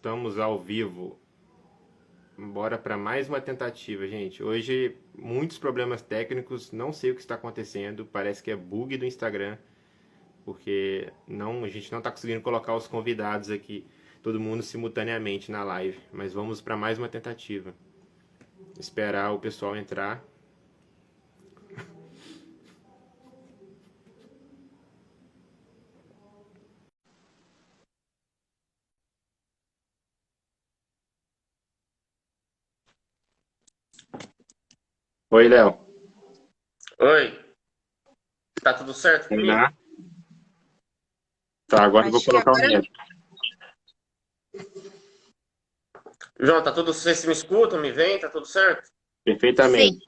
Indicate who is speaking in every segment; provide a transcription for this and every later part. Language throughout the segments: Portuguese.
Speaker 1: Estamos ao vivo. Bora para mais uma tentativa, gente. Hoje, muitos problemas técnicos, não sei o que está acontecendo. Parece que é bug do Instagram, porque a gente não está conseguindo colocar os convidados aqui, todo mundo simultaneamente na live. Mas vamos para mais uma tentativa. Esperar o pessoal entrar. Oi, Léo.
Speaker 2: Oi, tá tudo certo comigo?
Speaker 1: Treinar? Tá, agora eu vou
Speaker 3: Acho que
Speaker 1: colocar o
Speaker 3: agora
Speaker 1: Neto.
Speaker 2: João, tá tudo. Vocês me escutam, me veem, tá tudo certo?
Speaker 3: sim,
Speaker 1: Perfeitamente.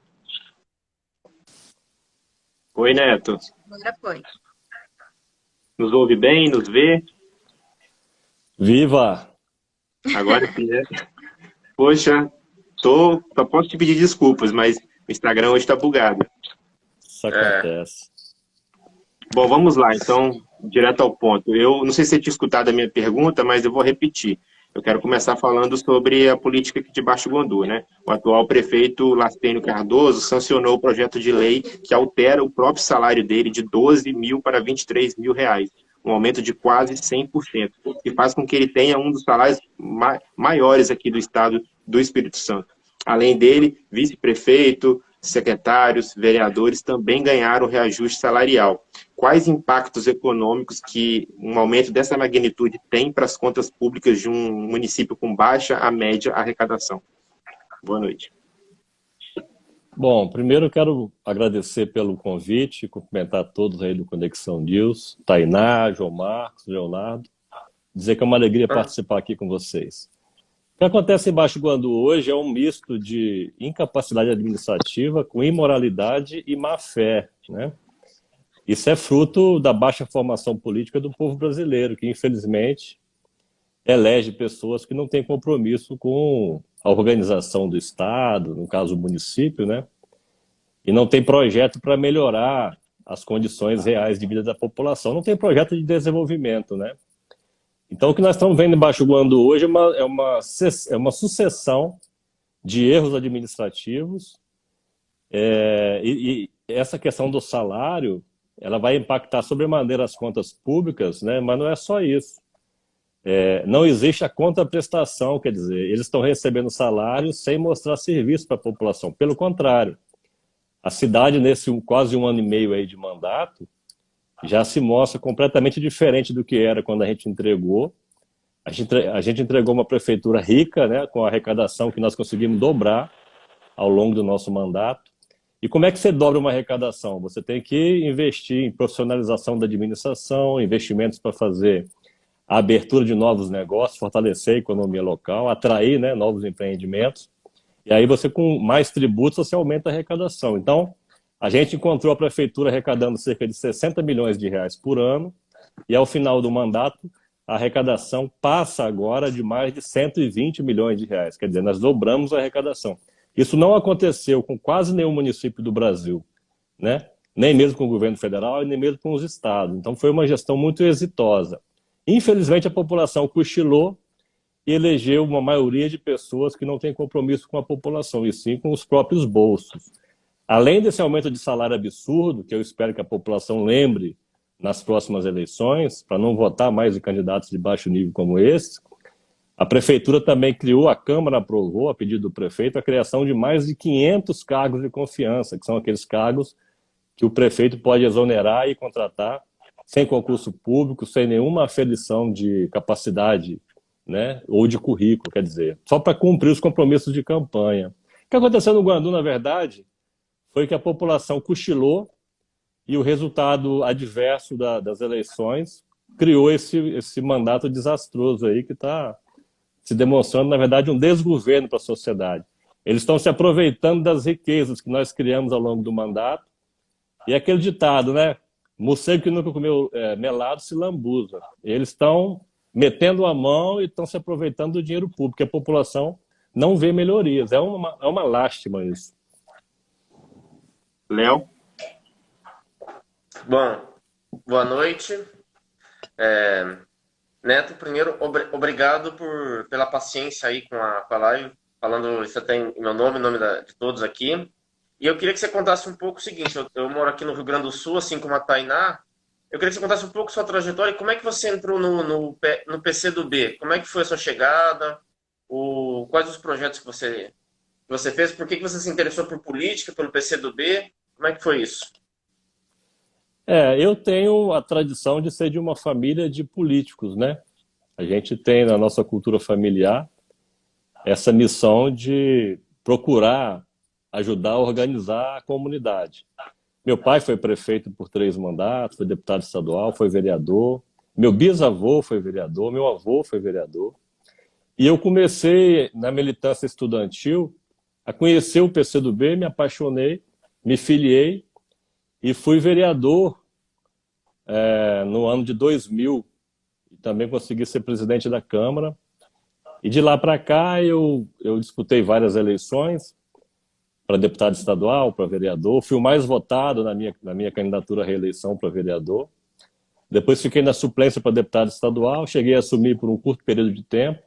Speaker 1: Oi, Neto.
Speaker 3: agora foi.
Speaker 1: Nos ouve bem? Nos vê?
Speaker 4: Viva!
Speaker 1: Agora sim, né? Poxa, só posso te pedir desculpas, mas o Instagram hoje está bugado.
Speaker 4: Isso
Speaker 2: É.
Speaker 4: acontece.
Speaker 1: Bom, vamos lá, então, direto ao ponto. Eu não sei se você tinha escutado a minha pergunta, mas eu vou repetir. Eu quero começar falando sobre a política aqui de Baixo Guandu, né? O atual prefeito Lastênio Cardoso sancionou o projeto de lei que altera o próprio salário dele de 12 mil para 23 mil reais, um aumento de quase 100%, que faz com que ele tenha um dos salários maiores aqui do estado do Espírito Santo. Além dele, vice-prefeito, secretários, vereadores também ganharam reajuste salarial. Quais impactos econômicos que um aumento dessa magnitude tem para as contas públicas de um município com baixa a média arrecadação? Boa noite.
Speaker 4: Bom, primeiro eu quero agradecer pelo convite, cumprimentar todos aí do Conexão News, Tainá, João Marcos, Leonardo, dizer que é uma alegria participar aqui com vocês. O que acontece em Baixo Guandu hoje é um misto de incapacidade administrativa com imoralidade e má-fé, né? Isso é fruto da baixa formação política do povo brasileiro, que infelizmente elege pessoas que não têm compromisso com a organização do Estado, no caso o município, né? E não tem projeto para melhorar as condições reais de vida da população, não tem projeto de desenvolvimento, né? Então o que nós estamos vendo em Baixo Guandu hoje é uma sucessão de erros administrativos, e essa questão do salário, ela vai impactar sobremaneira as contas públicas, né? Mas não é só isso. Não existe a contraprestação, quer dizer, eles estão recebendo salário sem mostrar serviço para a população. Pelo contrário, a cidade, nesse quase um ano e meio aí de mandato, já se mostra completamente diferente do que era quando a gente entregou. A gente entregou uma prefeitura rica, né, com a arrecadação que nós conseguimos dobrar ao longo do nosso mandato. E como é que você dobra uma arrecadação? Você tem que investir em profissionalização da administração, investimentos para fazer a abertura de novos negócios, fortalecer a economia local, atrair, né, novos empreendimentos. E aí você, com mais tributos, você aumenta a arrecadação. Então, a gente encontrou a prefeitura arrecadando cerca de 60 milhões de reais por ano, e ao final do mandato, a arrecadação passa agora de mais de 120 milhões de reais. Quer dizer, nós dobramos a arrecadação. Isso não aconteceu com quase nenhum município do Brasil, né? Nem mesmo com o governo federal e nem mesmo com os estados. Então foi uma gestão muito exitosa. Infelizmente a população cochilou e elegeu uma maioria de pessoas que não têm compromisso com a população, e sim com os próprios bolsos. Além desse aumento de salário absurdo, que eu espero que a população lembre nas próximas eleições, para não votar mais em candidatos de baixo nível como esse, a prefeitura também criou, a Câmara aprovou, a pedido do prefeito, a criação de mais de 500 cargos de confiança, que são aqueles cargos que o prefeito pode exonerar e contratar sem concurso público, sem nenhuma aferição de capacidade, né, ou de currículo, quer dizer, só para cumprir os compromissos de campanha. O que aconteceu no Guandu, na verdade, foi que a população cochilou e o resultado adverso das eleições criou esse mandato desastroso aí que está se demonstrando, na verdade, um desgoverno para a sociedade. Eles estão se aproveitando das riquezas que nós criamos ao longo do mandato. E aquele ditado, né? Morcego que nunca comeu melado se lambuza. Eles estão metendo a mão e estão se aproveitando do dinheiro público. A população não vê melhorias. É uma lástima isso.
Speaker 1: Léo?
Speaker 2: Bom, boa noite. Neto, primeiro, obrigado pela paciência aí com a live, falando isso até em meu nome, em nome de todos aqui. E eu queria que você contasse um pouco o seguinte, eu moro aqui no Rio Grande do Sul, assim como a Tainá, eu queria que você contasse um pouco sua trajetória e como é que você entrou no PCdoB, como é que foi a sua chegada, quais os projetos que você fez, por que você se interessou por política, pelo PCdoB, como é que foi isso?
Speaker 4: Eu tenho a tradição de ser de uma família de políticos, né? A gente tem na nossa cultura familiar essa missão de procurar ajudar a organizar a comunidade. Meu pai foi prefeito por 3 mandatos, foi deputado estadual, foi vereador. Meu bisavô foi vereador, meu avô foi vereador. E eu comecei, na militância estudantil, a conhecer o PCdoB, me apaixonei, me filiei e fui vereador no ano de 2000. E também consegui ser presidente da Câmara. E de lá para cá eu disputei várias eleições para deputado estadual, para vereador. Fui o mais votado na minha candidatura à reeleição para vereador. Depois fiquei na suplência para deputado estadual, cheguei a assumir por um curto período de tempo.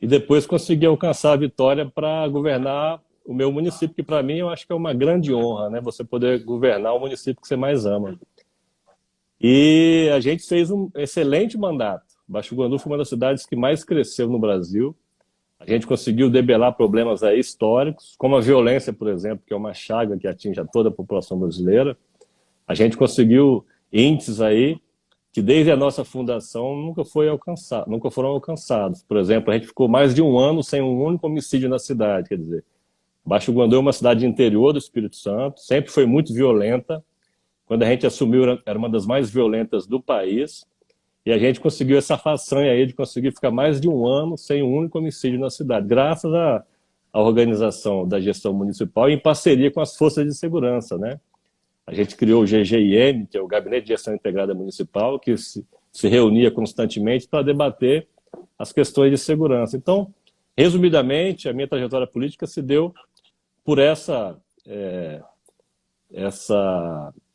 Speaker 4: E depois consegui alcançar a vitória para governar o meu município, que para mim eu acho que é uma grande honra, né? Você poder governar o município que você mais ama. E a gente fez um excelente mandato. Baixo Guandu foi uma das cidades que mais cresceu no Brasil. A gente conseguiu debelar problemas aí históricos, como a violência, por exemplo, que é uma chaga que atinge a toda a população brasileira. A gente conseguiu índices aí que desde a nossa fundação nunca foram alcançados. Por exemplo, a gente ficou mais de um ano sem um único homicídio na cidade. Quer dizer, Baixo Guandu é uma cidade interior do Espírito Santo, sempre foi muito violenta. Quando a gente assumiu, era uma das mais violentas do país. E a gente conseguiu essa façanha aí de conseguir ficar mais de um ano sem um único homicídio na cidade, graças à organização da gestão municipal em parceria com as forças de segurança, né? A gente criou o GGIM, que é o Gabinete de Gestão Integrada Municipal, que se reunia constantemente para debater as questões de segurança. Então, resumidamente, a minha trajetória política se deu por essa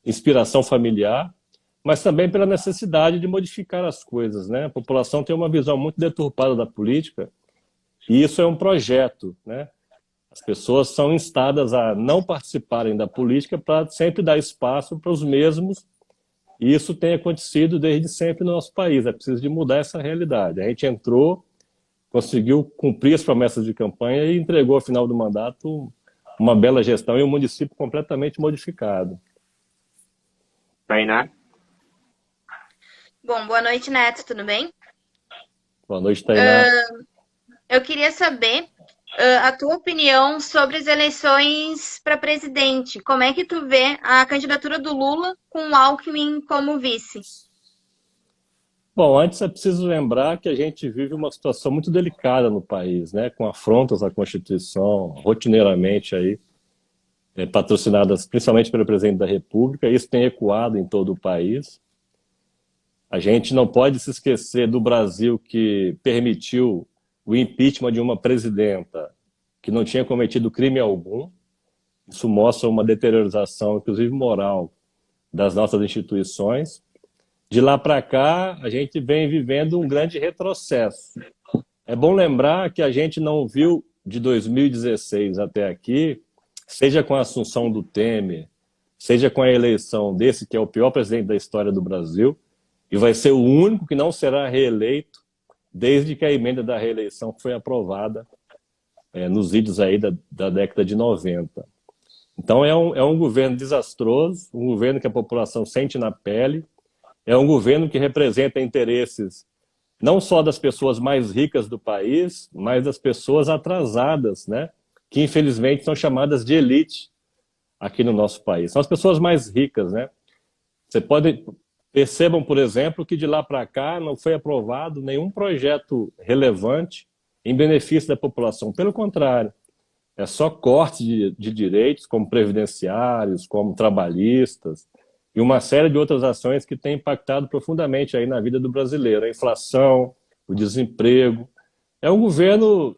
Speaker 4: inspiração familiar, mas também pela necessidade de modificar as coisas, né? A população tem uma visão muito deturpada da política e isso é um projeto, né? As pessoas são instadas a não participarem da política para sempre dar espaço para os mesmos, e isso tem acontecido desde sempre no nosso país. É preciso de mudar essa realidade. A gente entrou, conseguiu cumprir as promessas de campanha e entregou ao final do mandato uma bela gestão e um município completamente modificado.
Speaker 1: Tainá?
Speaker 3: Bom, boa noite, Neto, tudo bem?
Speaker 4: Boa noite, Tainá.
Speaker 3: Eu queria saber a tua opinião sobre as eleições para presidente. Como é que tu vê a candidatura do Lula com o Alckmin como vice?
Speaker 4: Bom, antes é preciso lembrar que a gente vive uma situação muito delicada no país, né? Com afrontas à Constituição, rotineiramente aí, patrocinadas principalmente pelo presidente da República. Isso tem ecoado em todo o país. A gente não pode se esquecer do Brasil, que permitiu o impeachment de uma presidenta que não tinha cometido crime algum. Isso mostra uma deteriorização, inclusive moral, das nossas instituições. De lá para cá, a gente vem vivendo um grande retrocesso. É bom lembrar que a gente não viu de 2016 até aqui, seja com a assunção do Temer, seja com a eleição desse, que é o pior presidente da história do Brasil, e vai ser o único que não será reeleito desde que a emenda da reeleição foi aprovada nos idos aí da década de 90. Então é um governo desastroso, um governo que a população sente na pele, é um governo que representa interesses não só das pessoas mais ricas do país, mas das pessoas atrasadas, né? Que infelizmente são chamadas de elite aqui no nosso país. São as pessoas mais ricas, né? Percebam, por exemplo, que de lá para cá não foi aprovado nenhum projeto relevante em benefício da população. Pelo contrário, é só corte de direitos, como previdenciários, como trabalhistas, e uma série de outras ações que têm impactado profundamente aí na vida do brasileiro. A inflação, o desemprego. É um governo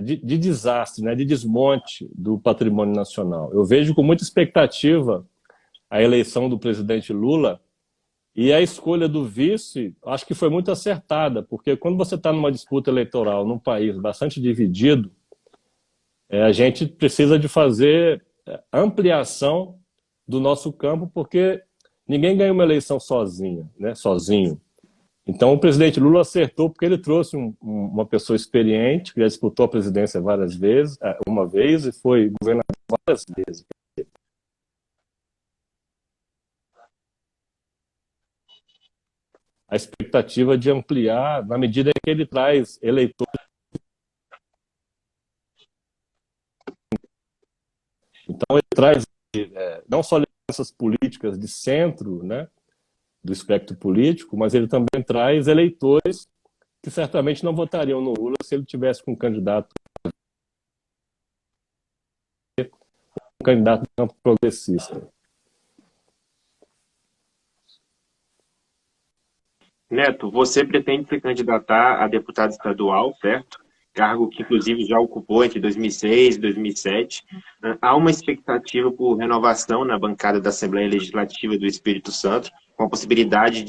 Speaker 4: de desastre, né, de desmonte do patrimônio nacional. Eu vejo com muita expectativa a eleição do presidente Lula, E a escolha do vice, acho que foi muito acertada, porque quando você está numa disputa eleitoral num país bastante dividido, a gente precisa de fazer ampliação do nosso campo, porque ninguém ganha uma eleição sozinha, né? Sozinho. Então, o presidente Lula acertou porque ele trouxe uma pessoa experiente, que já disputou a presidência várias vezes, uma vez, e foi governador várias vezes. A expectativa de ampliar, na medida em que ele traz eleitores. Então, ele traz não só lideranças políticas de centro, né, do espectro político, mas ele também traz eleitores que certamente não votariam no Lula se ele tivesse um candidato do campo progressista.
Speaker 1: Neto, você pretende se candidatar a deputado estadual, certo? Cargo que, inclusive, já ocupou entre 2006 e 2007. Há uma expectativa por renovação na bancada da Assembleia Legislativa do Espírito Santo, com a possibilidade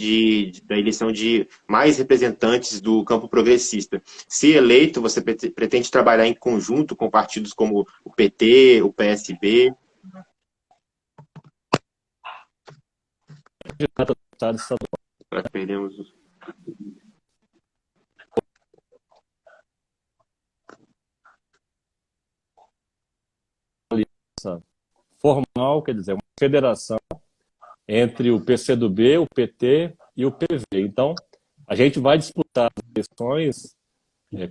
Speaker 1: da eleição de mais representantes do campo progressista. Se eleito, você pretende trabalhar em conjunto com partidos como o PT, o PSB? Perdemos
Speaker 4: formal, quer dizer, uma federação entre o PCdoB, o PT e o PV. Então, a gente vai disputar as eleições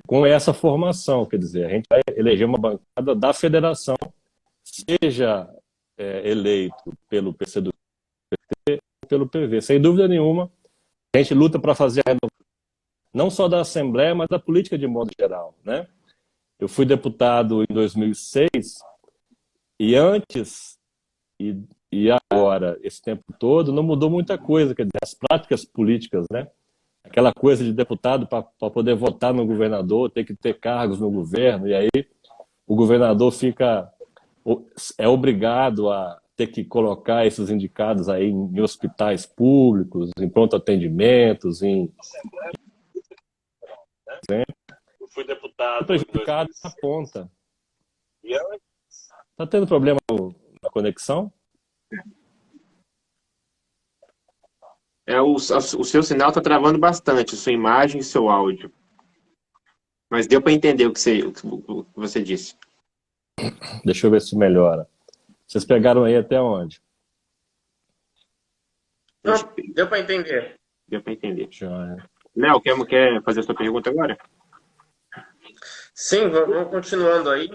Speaker 4: com essa formação, quer dizer, a gente vai eleger uma bancada da federação, seja eleito pelo PCdoB ou pelo PV. Sem dúvida nenhuma, a gente luta para fazer a renovação, não só da Assembleia, mas da política de modo geral, né? Eu fui deputado em 2006 e antes e agora, esse tempo todo, não mudou muita coisa, quer dizer, as práticas políticas, né? Aquela coisa de deputado para poder votar no governador, ter que ter cargos no governo, e aí o governador é obrigado a ter que colocar esses indicados aí em hospitais públicos, em pronto-atendimentos, Eu fui deputado prejudicado na ponta. Está tendo problema na conexão?
Speaker 1: O seu sinal está travando bastante, sua imagem e seu áudio. Mas deu para entender o que você disse.
Speaker 4: Deixa eu ver se melhora. Vocês pegaram aí até onde?
Speaker 2: Não, deu para entender.
Speaker 1: Deu para entender.
Speaker 4: Já.
Speaker 1: Léo, quer fazer a sua pergunta agora?
Speaker 2: Sim, vamos continuando aí.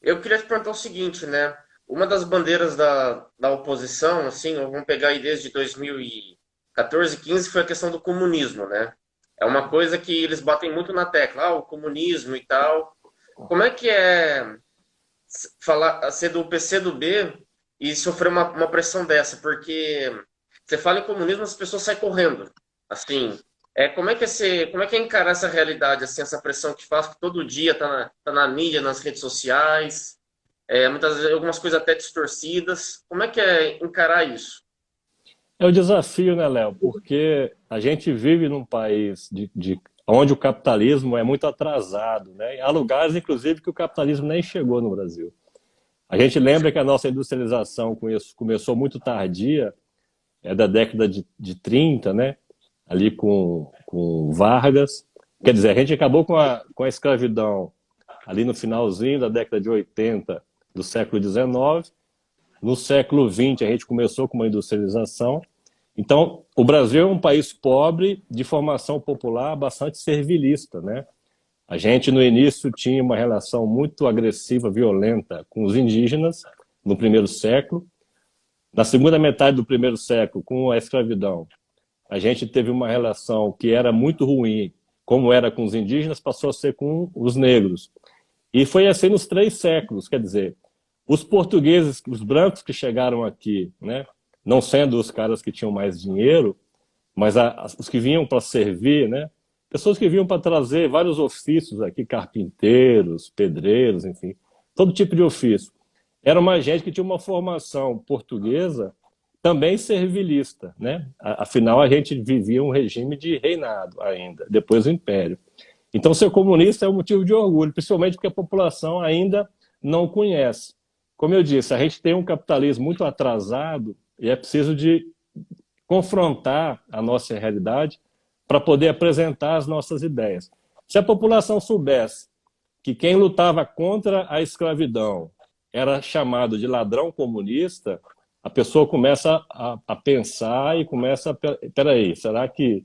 Speaker 2: Eu queria te perguntar o seguinte, né? Uma das bandeiras da oposição, assim, vamos pegar aí desde 2014, 15, foi a questão do comunismo, né? É uma coisa que eles batem muito na tecla, o comunismo e tal. Como é que é ser do PCdoB e sofrer uma pressão dessa? Porque você fala em comunismo, as pessoas saem correndo. Assim, como é que é encarar essa realidade, assim, essa pressão que faz que todo dia tá na mídia, nas redes sociais, muitas vezes algumas coisas até distorcidas. Como é que é encarar isso?
Speaker 4: É o desafio, né, Léo? Porque a gente vive num país onde o capitalismo é muito atrasado, né? Há lugares, inclusive, que o capitalismo nem chegou no Brasil. A gente lembra que a nossa industrialização começou muito tardia, da década de 30, né? Ali com Vargas. Quer dizer, a gente acabou com a escravidão ali no finalzinho da década de 80 do século XIX. No século XX, a gente começou com uma industrialização. Então, o Brasil é um país pobre, de formação popular, bastante servilista, né? A gente, no início, tinha uma relação muito agressiva, violenta com os indígenas, no primeiro século. Na segunda metade do primeiro século, com a escravidão, a gente teve uma relação que era muito ruim, como era com os indígenas, passou a ser com os negros. E foi assim nos 3 séculos, quer dizer, os portugueses, os brancos que chegaram aqui, né, não sendo os caras que tinham mais dinheiro, mas os que vinham para servir, né, pessoas que vinham para trazer vários ofícios aqui, carpinteiros, pedreiros, enfim, todo tipo de ofício. Era uma gente que tinha uma formação portuguesa também servilista, né? Afinal, a gente vivia um regime de reinado ainda, depois do Império. Então, ser comunista é um motivo de orgulho, principalmente porque a população ainda não conhece. Como eu disse, a gente tem um capitalismo muito atrasado e é preciso de confrontar a nossa realidade para poder apresentar as nossas ideias. Se a população soubesse que quem lutava contra a escravidão era chamado de ladrão comunista, a pessoa começa a pensar e começa a... Peraí, será que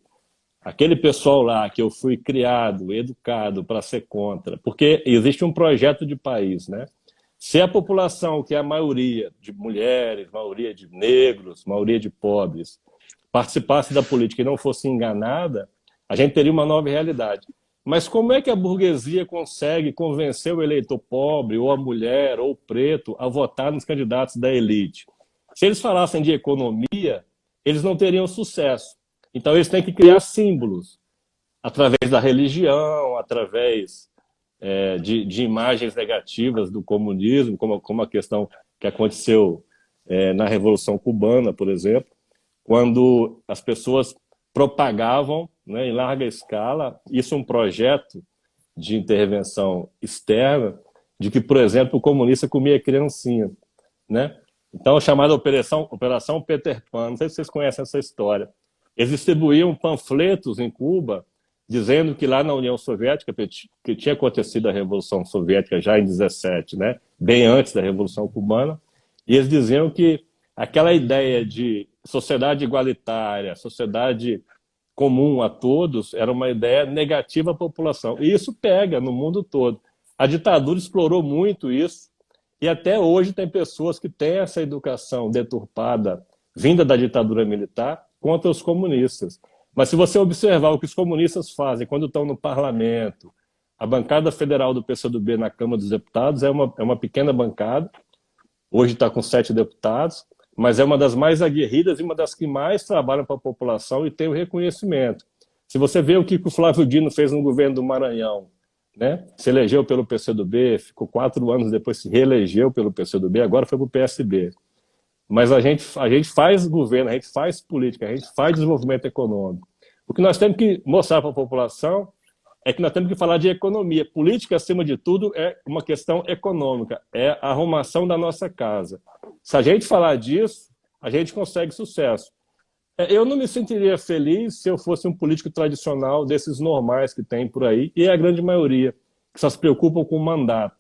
Speaker 4: aquele pessoal lá que eu fui criado, educado para ser contra? Porque existe um projeto de país, né? Se a população, que é a maioria de mulheres, maioria de negros, maioria de pobres, participasse da política e não fosse enganada, a gente teria uma nova realidade. Mas como é que a burguesia consegue convencer o eleitor pobre, ou a mulher, ou o preto, a votar nos candidatos da elite? Se eles falassem de economia, eles não teriam sucesso. Então eles têm que criar símbolos, através da religião, através de imagens negativas do comunismo, como a questão que aconteceu na Revolução Cubana, por exemplo, quando as pessoas propagavam, né, em larga escala, isso é um projeto de intervenção externa, de que, por exemplo, o comunista comia criancinha, né? Então, a chamada Operação Peter Pan, não sei se vocês conhecem essa história. Eles distribuíam panfletos em Cuba, dizendo que lá na União Soviética, que tinha acontecido a Revolução Soviética já em 17, né, bem antes da Revolução Cubana, e eles diziam que aquela ideia de sociedade igualitária, sociedade comum a todos, era uma ideia negativa à população. E isso pega no mundo todo. A ditadura explorou muito isso, e até hoje tem pessoas que têm essa educação deturpada, vinda da ditadura militar, contra os comunistas. Mas se você observar o que os comunistas fazem quando estão no parlamento, a bancada federal do PCdoB na Câmara dos Deputados é uma pequena bancada, hoje está com 7 deputados, mas é uma das mais aguerridas e uma das que mais trabalham para a população e tem o reconhecimento. Se você vê o que o Flávio Dino fez no governo do Maranhão, né? Se elegeu pelo PCdoB, ficou 4 anos depois, se reelegeu pelo PCdoB, agora foi para o PSB. Mas a gente faz governo, a gente faz política, a gente faz desenvolvimento econômico. O que nós temos que mostrar para a população é que nós temos que falar de economia. Política, acima de tudo, é uma questão econômica, é a arrumação da nossa casa. Se a gente falar disso, a gente consegue sucesso. Eu não me sentiria feliz se eu fosse um político tradicional desses normais que tem por aí, e é a grande maioria, que só se preocupam com o mandato.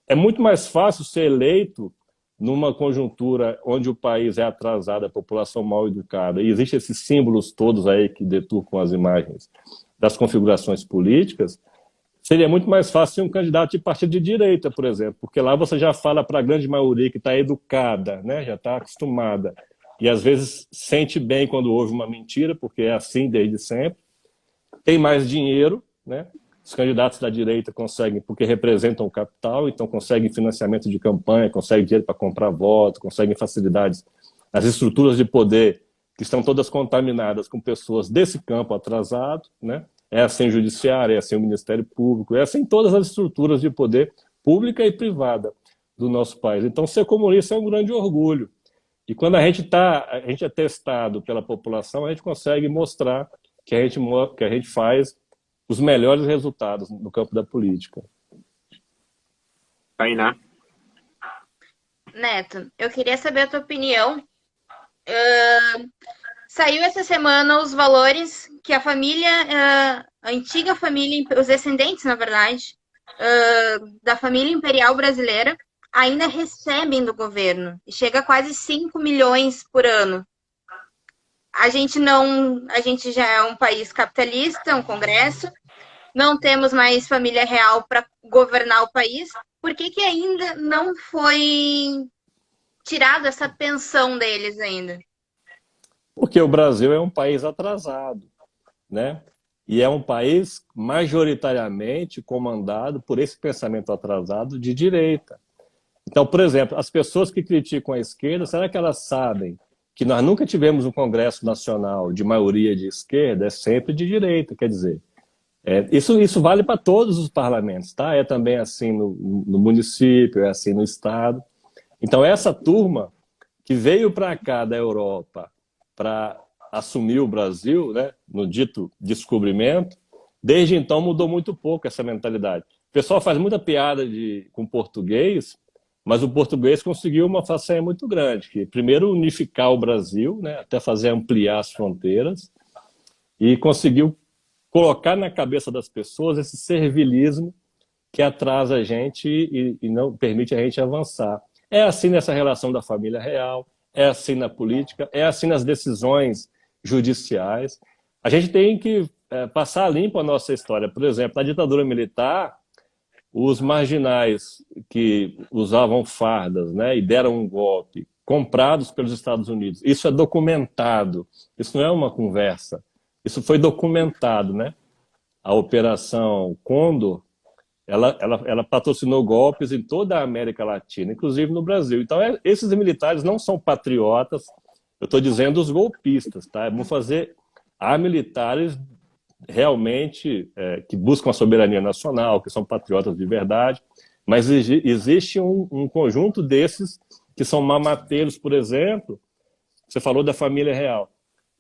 Speaker 4: É muito mais fácil ser eleito numa conjuntura onde o país é atrasado, a população mal educada, e existem esses símbolos todos aí que deturpam as imagens das configurações políticas, seria muito mais fácil ser um candidato de partido de direita, por exemplo, porque lá você já fala para a grande maioria que está educada, né, já está acostumada, e às vezes sente bem quando houve uma mentira, porque é assim desde sempre, tem mais dinheiro, né? Os candidatos da direita conseguem, porque representam o capital, então conseguem financiamento de campanha, conseguem dinheiro para comprar voto, conseguem facilidades. As estruturas de poder, que estão todas contaminadas com pessoas desse campo atrasado, né? É assim o judiciário, é assim o Ministério Público, é assim todas as estruturas de poder pública e privada do nosso país. Então, ser comunista é um grande orgulho. E quando a gente é testado pela população, a gente consegue mostrar que a gente faz os melhores resultados no campo da política.
Speaker 1: Tainá.
Speaker 3: Neto, eu queria saber a tua opinião. Saiu essa semana os valores que a família, a antiga família, os descendentes, na verdade, da família imperial brasileira, ainda recebem do governo. E chega a quase 5 milhões por ano. A gente já é um país capitalista, um congresso, não temos mais família real para governar o país. Por que ainda não foi tirado essa pensão deles ainda?
Speaker 4: Porque o Brasil é um país atrasado, né? E é um país majoritariamente comandado por esse pensamento atrasado de direita. Então, por exemplo, as pessoas que criticam a esquerda, será que elas sabem que nós nunca tivemos um Congresso Nacional de maioria de esquerda? É sempre de direita, quer dizer. Isso vale para todos os parlamentos, tá? É também assim no município, é assim no Estado. Então, essa turma que veio para cá da Europa para assumir o Brasil, né, no dito descobrimento, desde então mudou muito pouco essa mentalidade. O pessoal faz muita piada com português, mas o português conseguiu uma façanha muito grande, que primeiro unificar o Brasil, né, até fazer ampliar as fronteiras, e conseguiu colocar na cabeça das pessoas esse servilismo que atrasa a gente e não permite a gente avançar. É assim nessa relação da família real, é assim na política, é assim nas decisões judiciais. A gente tem que passar limpo a nossa história. Por exemplo, na ditadura militar, os marginais que usavam fardas, né, e deram um golpe, comprados pelos Estados Unidos, isso é documentado, isso não é uma conversa, isso foi documentado, né? A Operação Condor, ela patrocinou golpes em toda a América Latina, inclusive no Brasil. Então, esses militares não são patriotas, eu estou dizendo os golpistas, tá? Há militares realmente que buscam a soberania nacional, que são patriotas de verdade, mas existe um conjunto desses que são mamateiros, por exemplo. Você falou da família real,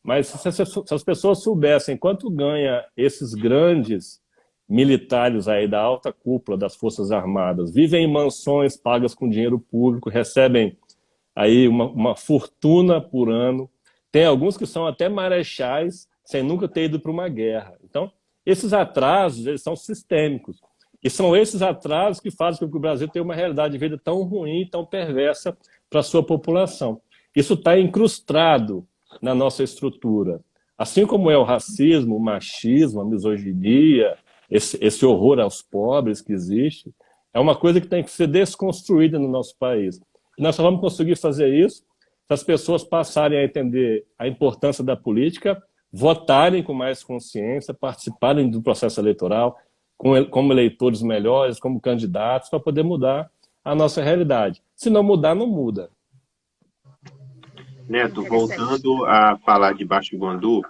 Speaker 4: mas se as pessoas soubessem quanto ganha esses grandes militares aí da alta cúpula das Forças Armadas, vivem em mansões pagas com dinheiro público, recebem aí uma fortuna por ano, tem alguns que são até marechais sem nunca ter ido para uma guerra. Então, esses atrasos, eles são sistêmicos. E são esses atrasos que fazem com que o Brasil tenha uma realidade de vida tão ruim, tão perversa para a sua população. Isso está incrustado na nossa estrutura. Assim como é o racismo, o machismo, a misoginia, esse horror aos pobres que existe, é uma coisa que tem que ser desconstruída no nosso país. E nós só vamos conseguir fazer isso se as pessoas passarem a entender a importância da política, votarem com mais consciência, participarem do processo eleitoral como eleitores melhores, como candidatos, para poder mudar a nossa realidade. Se não mudar, não muda.
Speaker 1: Neto, voltando a falar de Baixo Guandu,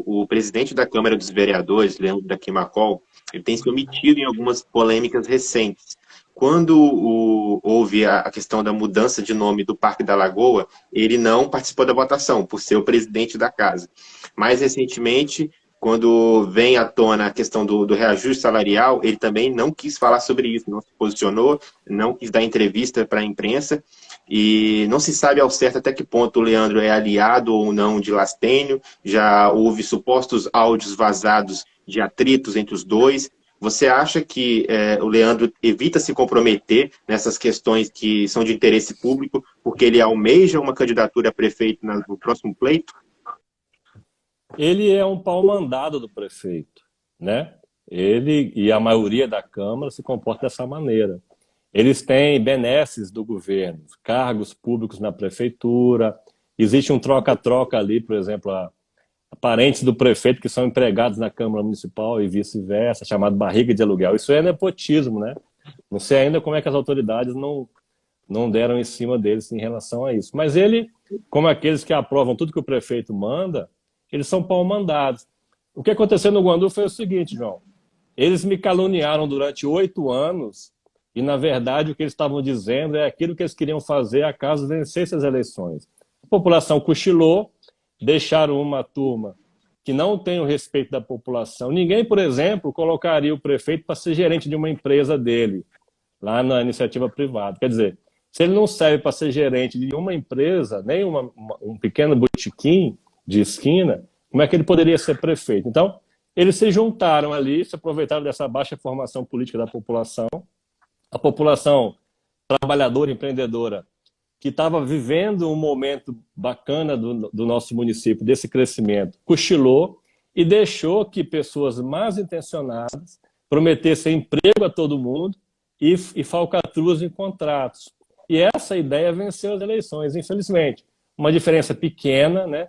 Speaker 1: o presidente da Câmara dos Vereadores, Leandro Daquimacol, ele tem se omitido em algumas polêmicas recentes. Quando houve a questão da mudança de nome do Parque da Lagoa, ele não participou da votação, por ser o presidente da casa. Mais recentemente, quando vem à tona a questão do reajuste salarial, ele também não quis falar sobre isso, não se posicionou, não quis dar entrevista para a imprensa, e não se sabe ao certo até que ponto o Leandro é aliado ou não de Lastênio, já houve supostos áudios vazados de atritos entre os dois. Você acha que o Leandro evita se comprometer nessas questões que são de interesse público porque ele almeja uma candidatura a prefeito no próximo pleito?
Speaker 4: Ele é um pau-mandado do prefeito, né? Ele e a maioria da Câmara se comporta dessa maneira. Eles têm benesses do governo, cargos públicos na prefeitura, existe um troca-troca ali, por exemplo, parentes do prefeito que são empregados na Câmara Municipal e vice-versa, chamado barriga de aluguel. Isso é nepotismo, né? Não sei ainda como é que as autoridades não deram em cima deles em relação a isso. Mas ele, como aqueles que aprovam tudo que o prefeito manda, eles são pau-mandados. O que aconteceu no Guandu foi o seguinte, João. Eles me caluniaram durante 8 anos e, na verdade, o que eles estavam dizendo é aquilo que eles queriam fazer caso vencesse as eleições. A população cochilou, deixaram uma turma que não tem o respeito da população. Ninguém, por exemplo, colocaria o prefeito para ser gerente de uma empresa dele, lá na iniciativa privada. Quer dizer, se ele não serve para ser gerente de uma empresa, nem um pequeno botequim de esquina, como é que ele poderia ser prefeito? Então, eles se juntaram ali, se aproveitaram dessa baixa formação política da população, a população trabalhadora, empreendedora, que estava vivendo um momento bacana do nosso município, desse crescimento, cochilou e deixou que pessoas mal intencionadas prometessem emprego a todo mundo e falcatruas em contratos. E essa ideia venceu as eleições, infelizmente. Uma diferença pequena, né?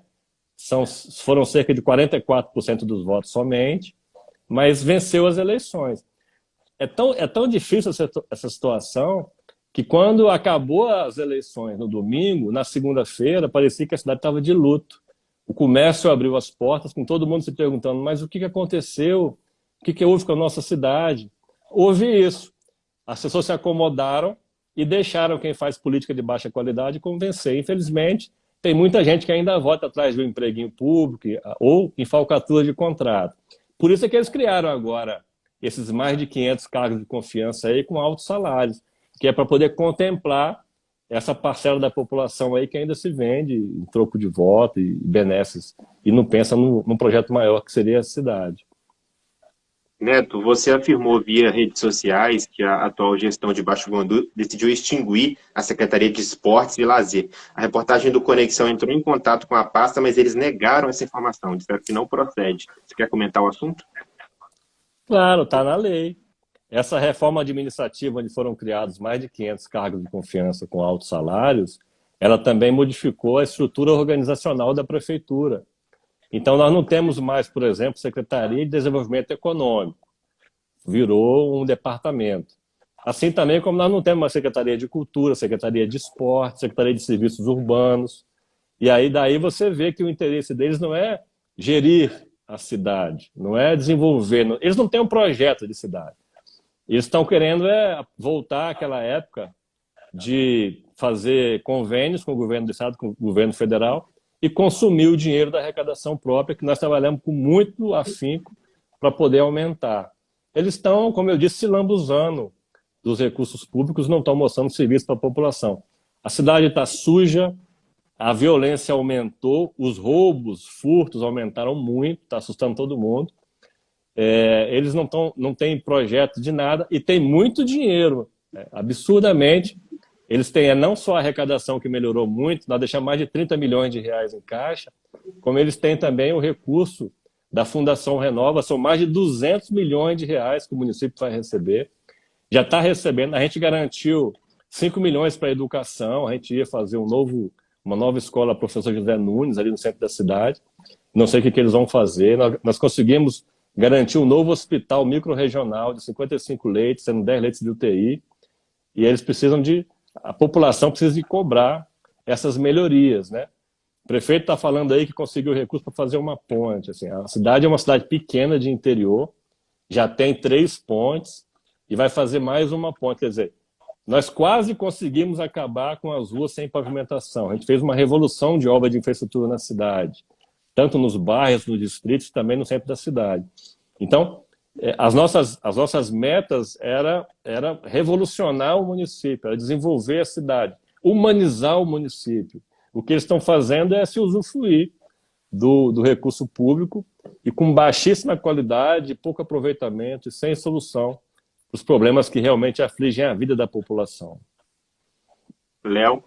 Speaker 4: Foram cerca de 44% dos votos somente, mas venceu as eleições. É tão difícil essa situação que quando acabou as eleições no domingo, na segunda-feira, parecia que a cidade estava de luto. O comércio abriu as portas, com todo mundo se perguntando, mas o que aconteceu? O que houve com a nossa cidade? Houve isso. As pessoas se acomodaram e deixaram quem faz política de baixa qualidade convencer. Infelizmente, tem muita gente que ainda vota atrás do empreguinho público ou em falcatrua de contrato. Por isso é que eles criaram agora esses mais de 500 cargos de confiança aí com altos salários, que é para poder contemplar essa parcela da população aí que ainda se vende em troco de voto e benesses e não pensa num projeto maior que seria a cidade.
Speaker 1: Neto, você afirmou via redes sociais que a atual gestão de Baixo Guandu decidiu extinguir a Secretaria de Esportes e Lazer. A reportagem do Conexão entrou em contato com a pasta, mas eles negaram essa informação, disseram que não procede. Você quer comentar o assunto?
Speaker 4: Claro, está na lei. Essa reforma administrativa, onde foram criados mais de 500 cargos de confiança com altos salários, ela também modificou a estrutura organizacional da prefeitura. Então, nós não temos mais, por exemplo, Secretaria de Desenvolvimento Econômico. Virou um departamento. Assim também como nós não temos mais Secretaria de Cultura, Secretaria de Esporte, Secretaria de Serviços Urbanos. E aí daí você vê que o interesse deles não é gerir a cidade, não é desenvolver. Eles não têm um projeto de cidade. Eles estão querendo voltar àquela época de fazer convênios com o governo do estado, com o governo federal, e consumir o dinheiro da arrecadação própria, que nós trabalhamos com muito afinco para poder aumentar. Eles estão, como eu disse, se lambuzando dos recursos públicos, não estão mostrando serviço para a população. A cidade está suja, a violência aumentou, os roubos, furtos aumentaram muito, está assustando todo mundo. Eles não têm projeto de nada e tem muito dinheiro, absurdamente. Eles têm não só a arrecadação que melhorou muito, nós deixamos mais de 30 milhões de reais em caixa, como eles têm também o recurso da Fundação Renova, são mais de 200 milhões de reais que o município vai receber. Já está recebendo, a gente garantiu 5 milhões para a educação, a gente ia fazer uma nova escola Professor José Nunes, ali no centro da cidade. Não sei o que eles vão fazer. Nós conseguimos garantir um novo hospital microrregional de 55 leitos, sendo 10 leitos de UTI, e eles precisam a população precisa de cobrar essas melhorias, né? O prefeito está falando aí que conseguiu recurso para fazer uma ponte. Assim, a cidade é uma cidade pequena de interior, já tem 3 pontes e vai fazer mais uma ponte. Quer dizer, nós quase conseguimos acabar com as ruas sem pavimentação. A gente fez uma revolução de obra de infraestrutura na cidade, tanto nos bairros, nos distritos, também no centro da cidade. Então, as nossas metas era revolucionar o município, era desenvolver a cidade, humanizar o município. O que eles estão fazendo é se usufruir do recurso público e com baixíssima qualidade, pouco aproveitamento e sem solução para os problemas que realmente afligem a vida da população.
Speaker 1: Léo?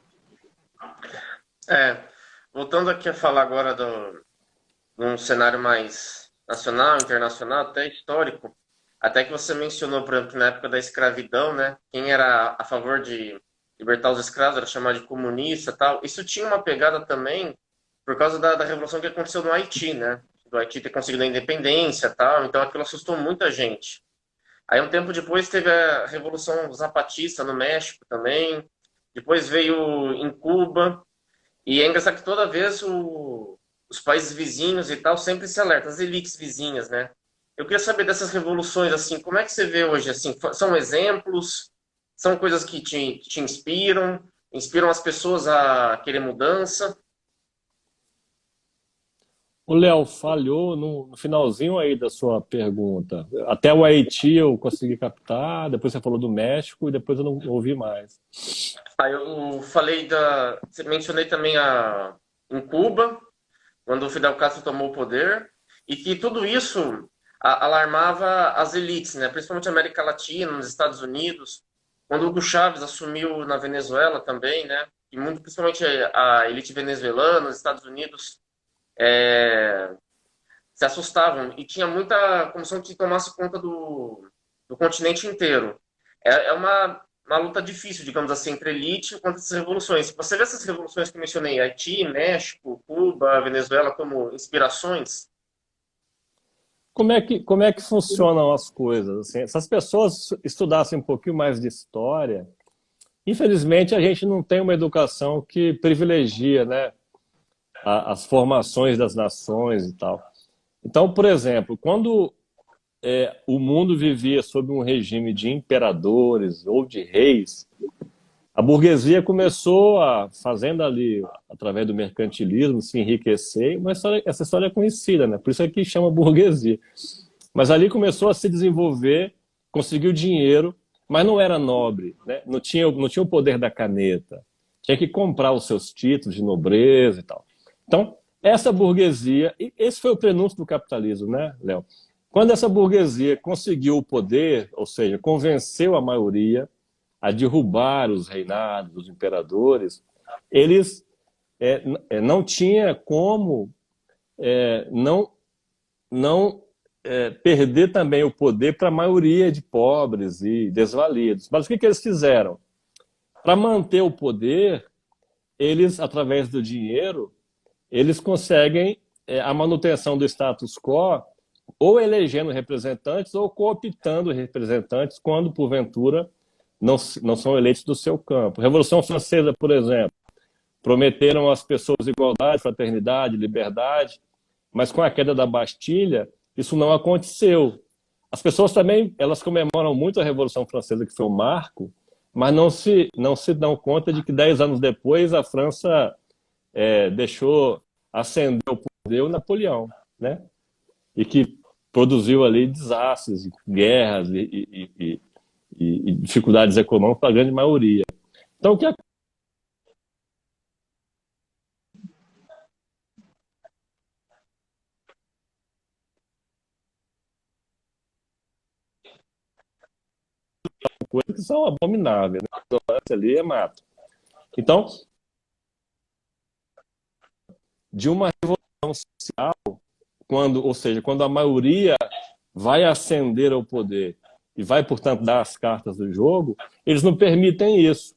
Speaker 2: Voltando aqui a falar agora de um cenário mais nacional, internacional, até histórico, até que você mencionou, por exemplo, que na época da escravidão, né, quem era a favor de libertar os escravos era chamado de comunista, tal. Isso tinha uma pegada também por causa da revolução que aconteceu no Haiti, né, do Haiti ter conseguido a independência, tal. Então aquilo assustou muita gente. Aí um tempo depois teve a revolução zapatista no México também. Depois veio em Cuba. E é engraçado que toda vez os países vizinhos e tal sempre se alertam, as elites vizinhas, né? Eu queria saber dessas revoluções, assim, como é que você vê hoje, assim, são exemplos, são coisas que te inspiram as pessoas a querer mudança?
Speaker 4: O Léo falhou no finalzinho aí da sua pergunta. Até o Haiti eu consegui captar, depois você falou do México e depois eu não ouvi mais.
Speaker 2: Aí eu falei mencionei também em Cuba, quando o Fidel Castro tomou o poder, e que tudo isso alarmava as elites, né? Principalmente a América Latina, nos Estados Unidos, quando o Hugo Chávez assumiu na Venezuela também, né? E principalmente a elite venezuelana, os Estados Unidos, se assustavam, e tinha muita comissão que tomasse conta do continente inteiro. É uma luta difícil, digamos assim, entre elite contra essas revoluções. Você vê essas revoluções que eu mencionei, Haiti, México, Cuba, Venezuela, como inspirações?
Speaker 4: Como é que funcionam as coisas? Assim, se as pessoas estudassem um pouquinho mais de história, infelizmente a gente não tem uma educação que privilegia, né, as formações das nações e tal. Então, por exemplo, quando o mundo vivia sob um regime de imperadores ou de reis, A burguesia começou fazendo ali, através do mercantilismo, se enriquecer. Essa história é conhecida, né? Por isso é que chama burguesia. Mas ali começou a se desenvolver, conseguiu dinheiro, mas não era nobre, né? Não tinha o poder da caneta. Tinha que comprar os seus títulos de nobreza e tal. Então, essa burguesia, e esse foi o prenúncio do capitalismo, né, Léo? Quando essa burguesia conseguiu o poder, ou seja, convenceu a maioria a derrubar os reinados, os imperadores, eles não tinha como não perder também o poder para a maioria de pobres e desvalidos. Mas o que eles fizeram? Para manter o poder, eles, através do dinheiro, eles conseguem a manutenção do status quo, ou elegendo representantes ou cooptando representantes quando, porventura, não são eleitos do seu campo. A Revolução Francesa, por exemplo, prometeram às pessoas igualdade, fraternidade, liberdade, mas com a queda da Bastilha, isso não aconteceu. As pessoas também, elas comemoram muito a Revolução Francesa, que foi um marco, mas não se dão conta de que 10 anos depois a França deixou ascender o poder o Napoleão, né? E que produziu ali desastres, guerras e dificuldades econômicas para a grande maioria. Então, o que coisas que são abomináveis, né? A ignorância ali é mato. Então, de uma revolução social, quando a maioria vai ascender ao poder e vai, portanto, dar as cartas do jogo, eles não permitem isso.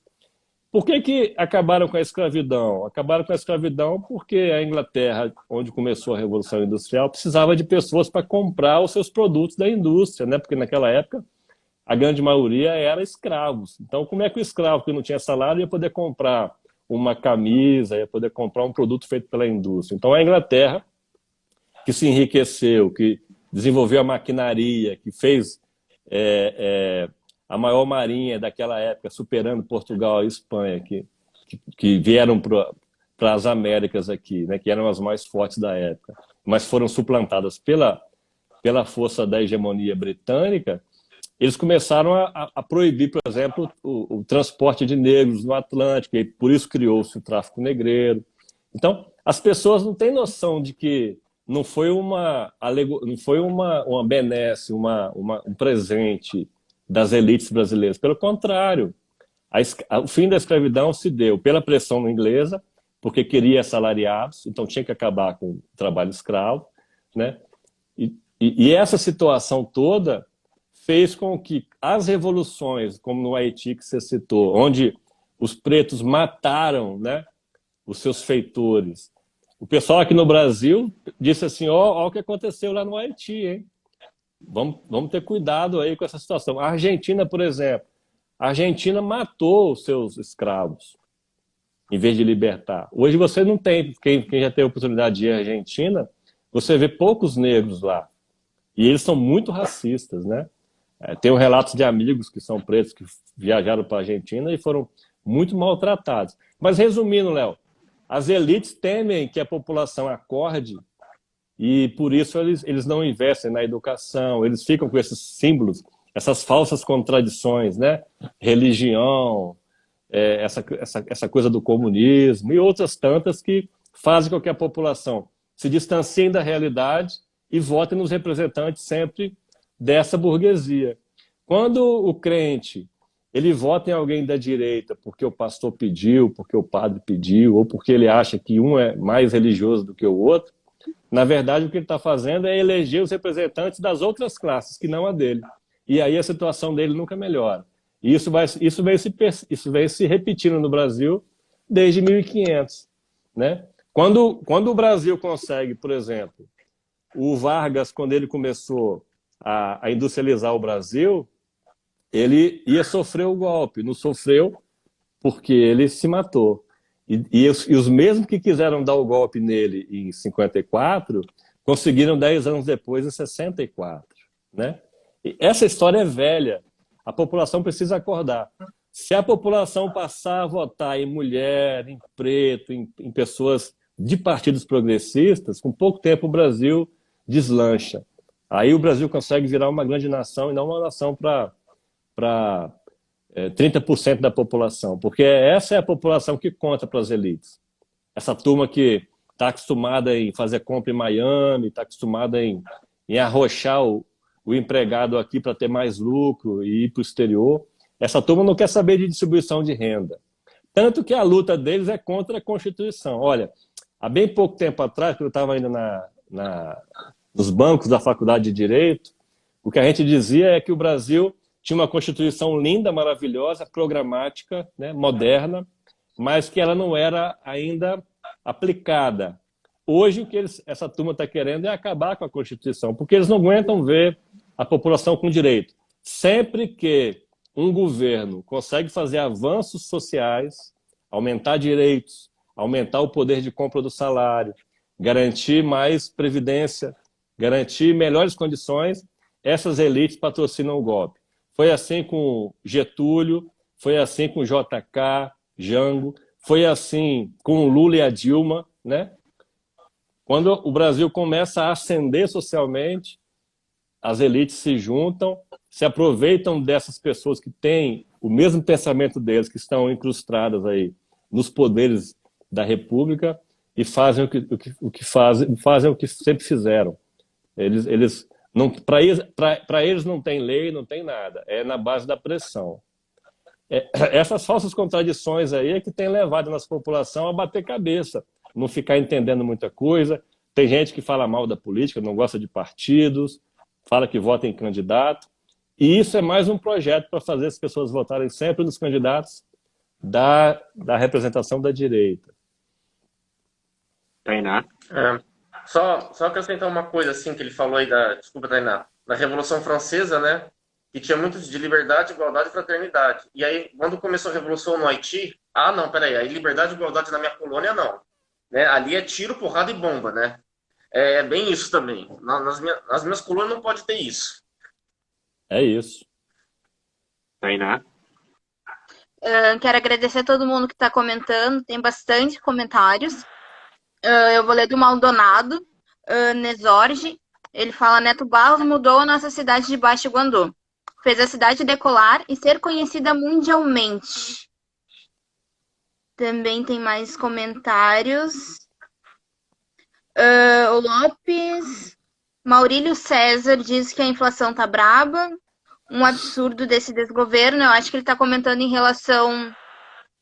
Speaker 4: Por que acabaram com a escravidão? Acabaram com a escravidão porque a Inglaterra, onde começou a Revolução Industrial, precisava de pessoas para comprar os seus produtos da indústria, né? Porque naquela época a grande maioria era escravos. Então, como é que o escravo que não tinha salário ia poder comprar uma camisa, ia poder comprar um produto feito pela indústria? Então, a Inglaterra, que se enriqueceu, que desenvolveu a maquinaria, que fez a maior marinha daquela época, superando Portugal e Espanha, que vieram para as Américas aqui, né, que eram as mais fortes da época, mas foram suplantadas pela força da hegemonia britânica. Eles começaram a proibir, por exemplo, o transporte de negros no Atlântico, e por isso criou-se o tráfico negreiro. Então, as pessoas não têm noção de que não foi uma benesse, um presente das elites brasileiras. Pelo contrário, o fim da escravidão se deu pela pressão inglesa, porque queria assalariados, então tinha que acabar com o trabalho escravo, né? E essa situação toda fez com que as revoluções, como no Haiti que você citou, onde os pretos mataram, né, os seus feitores. O pessoal aqui no Brasil disse assim, ó o que aconteceu lá no Haiti, hein? Vamos ter cuidado aí com essa situação. A Argentina, por exemplo, a Argentina matou os seus escravos, em vez de libertar. Hoje você não tem, quem já teve a oportunidade de ir à Argentina, você vê poucos negros lá. E eles são muito racistas, né? Tenho relatos de amigos que são pretos, que viajaram para a Argentina e foram muito maltratados. Mas resumindo, Léo, as elites temem que a população acorde e por isso eles não investem na educação, eles ficam com esses símbolos, essas falsas contradições, né? Religião, essa coisa do comunismo e outras tantas que fazem com que a população se distancie da realidade e vote nos representantes sempre dessa burguesia. Quando o crente ele vota em alguém da direita porque o pastor pediu, porque o padre pediu, ou porque ele acha que um é mais religioso do que o outro, na verdade o que ele está fazendo é eleger os representantes das outras classes, que não a dele. E aí a situação dele nunca melhora. E isso vem se repetindo no Brasil desde 1500. Né? Quando o Brasil consegue, por exemplo, o Vargas, quando ele começou a industrializar o Brasil, ele ia sofrer o golpe, não sofreu porque ele se matou. E os mesmos que quiseram dar o golpe nele em 54, conseguiram 10 anos depois, em 64. Né? E essa história é velha, a população precisa acordar. Se a população passar a votar em mulher, em preto, em pessoas de partidos progressistas, com pouco tempo o Brasil deslancha. Aí o Brasil consegue virar uma grande nação e não uma nação para 30% da população, porque essa é a população que conta para as elites. Essa turma que está acostumada em fazer compra em Miami, está acostumada em arrochar o empregado aqui para ter mais lucro e ir para o exterior. Essa turma não quer saber de distribuição de renda. Tanto que a luta deles é contra a Constituição. Olha, há bem pouco tempo atrás, quando eu estava ainda nos bancos da Faculdade de Direito, o que a gente dizia é que o Brasil tinha uma Constituição linda, maravilhosa, programática, né, moderna, mas que ela não era ainda aplicada. Hoje, o que essa turma está querendo é acabar com a Constituição, porque eles não aguentam ver a população com direito. Sempre que um governo consegue fazer avanços sociais, aumentar direitos, aumentar o poder de compra do salário, garantir mais previdência, garantir melhores condições, essas elites patrocinam o golpe. Foi assim com Getúlio, foi assim com JK, Jango, foi assim com o Lula e a Dilma, né? Quando o Brasil começa a ascender socialmente, as elites se juntam, se aproveitam dessas pessoas que têm o mesmo pensamento deles, que estão incrustadas aí nos poderes da República e fazem fazem o que sempre fizeram. Para eles não tem lei, não tem nada. É na base da pressão. Essas falsas contradições aí é que tem levado a nossa população a bater cabeça, não ficar entendendo muita coisa. Tem gente que fala mal da política, não gosta de partidos, fala que vota em candidato. E isso é mais um projeto para fazer as pessoas votarem sempre nos candidatos da representação da direita.
Speaker 1: Tainá?
Speaker 2: Só acrescentar uma coisa assim que ele falou aí desculpa, Tainá, da Revolução Francesa, né? Que tinha muito de liberdade, igualdade e fraternidade. E aí, quando começou a Revolução no Haiti, não, peraí, aí liberdade e igualdade na minha colônia, não. Né? Ali é tiro, porrada e bomba, né? É bem isso também. Nas minhas colônias não pode ter isso.
Speaker 4: É isso.
Speaker 1: Tainá?
Speaker 3: Quero agradecer a todo mundo que está comentando, tem bastante comentários. Eu vou ler do Maldonado, Nesorge. Ele fala: Neto Barros mudou a nossa cidade de Baixo Guandu. Fez a cidade decolar e ser conhecida mundialmente. Também tem mais comentários. O Lopes, Maurílio César diz que a inflação tá braba. Um absurdo desse desgoverno. Eu acho que ele está comentando em relação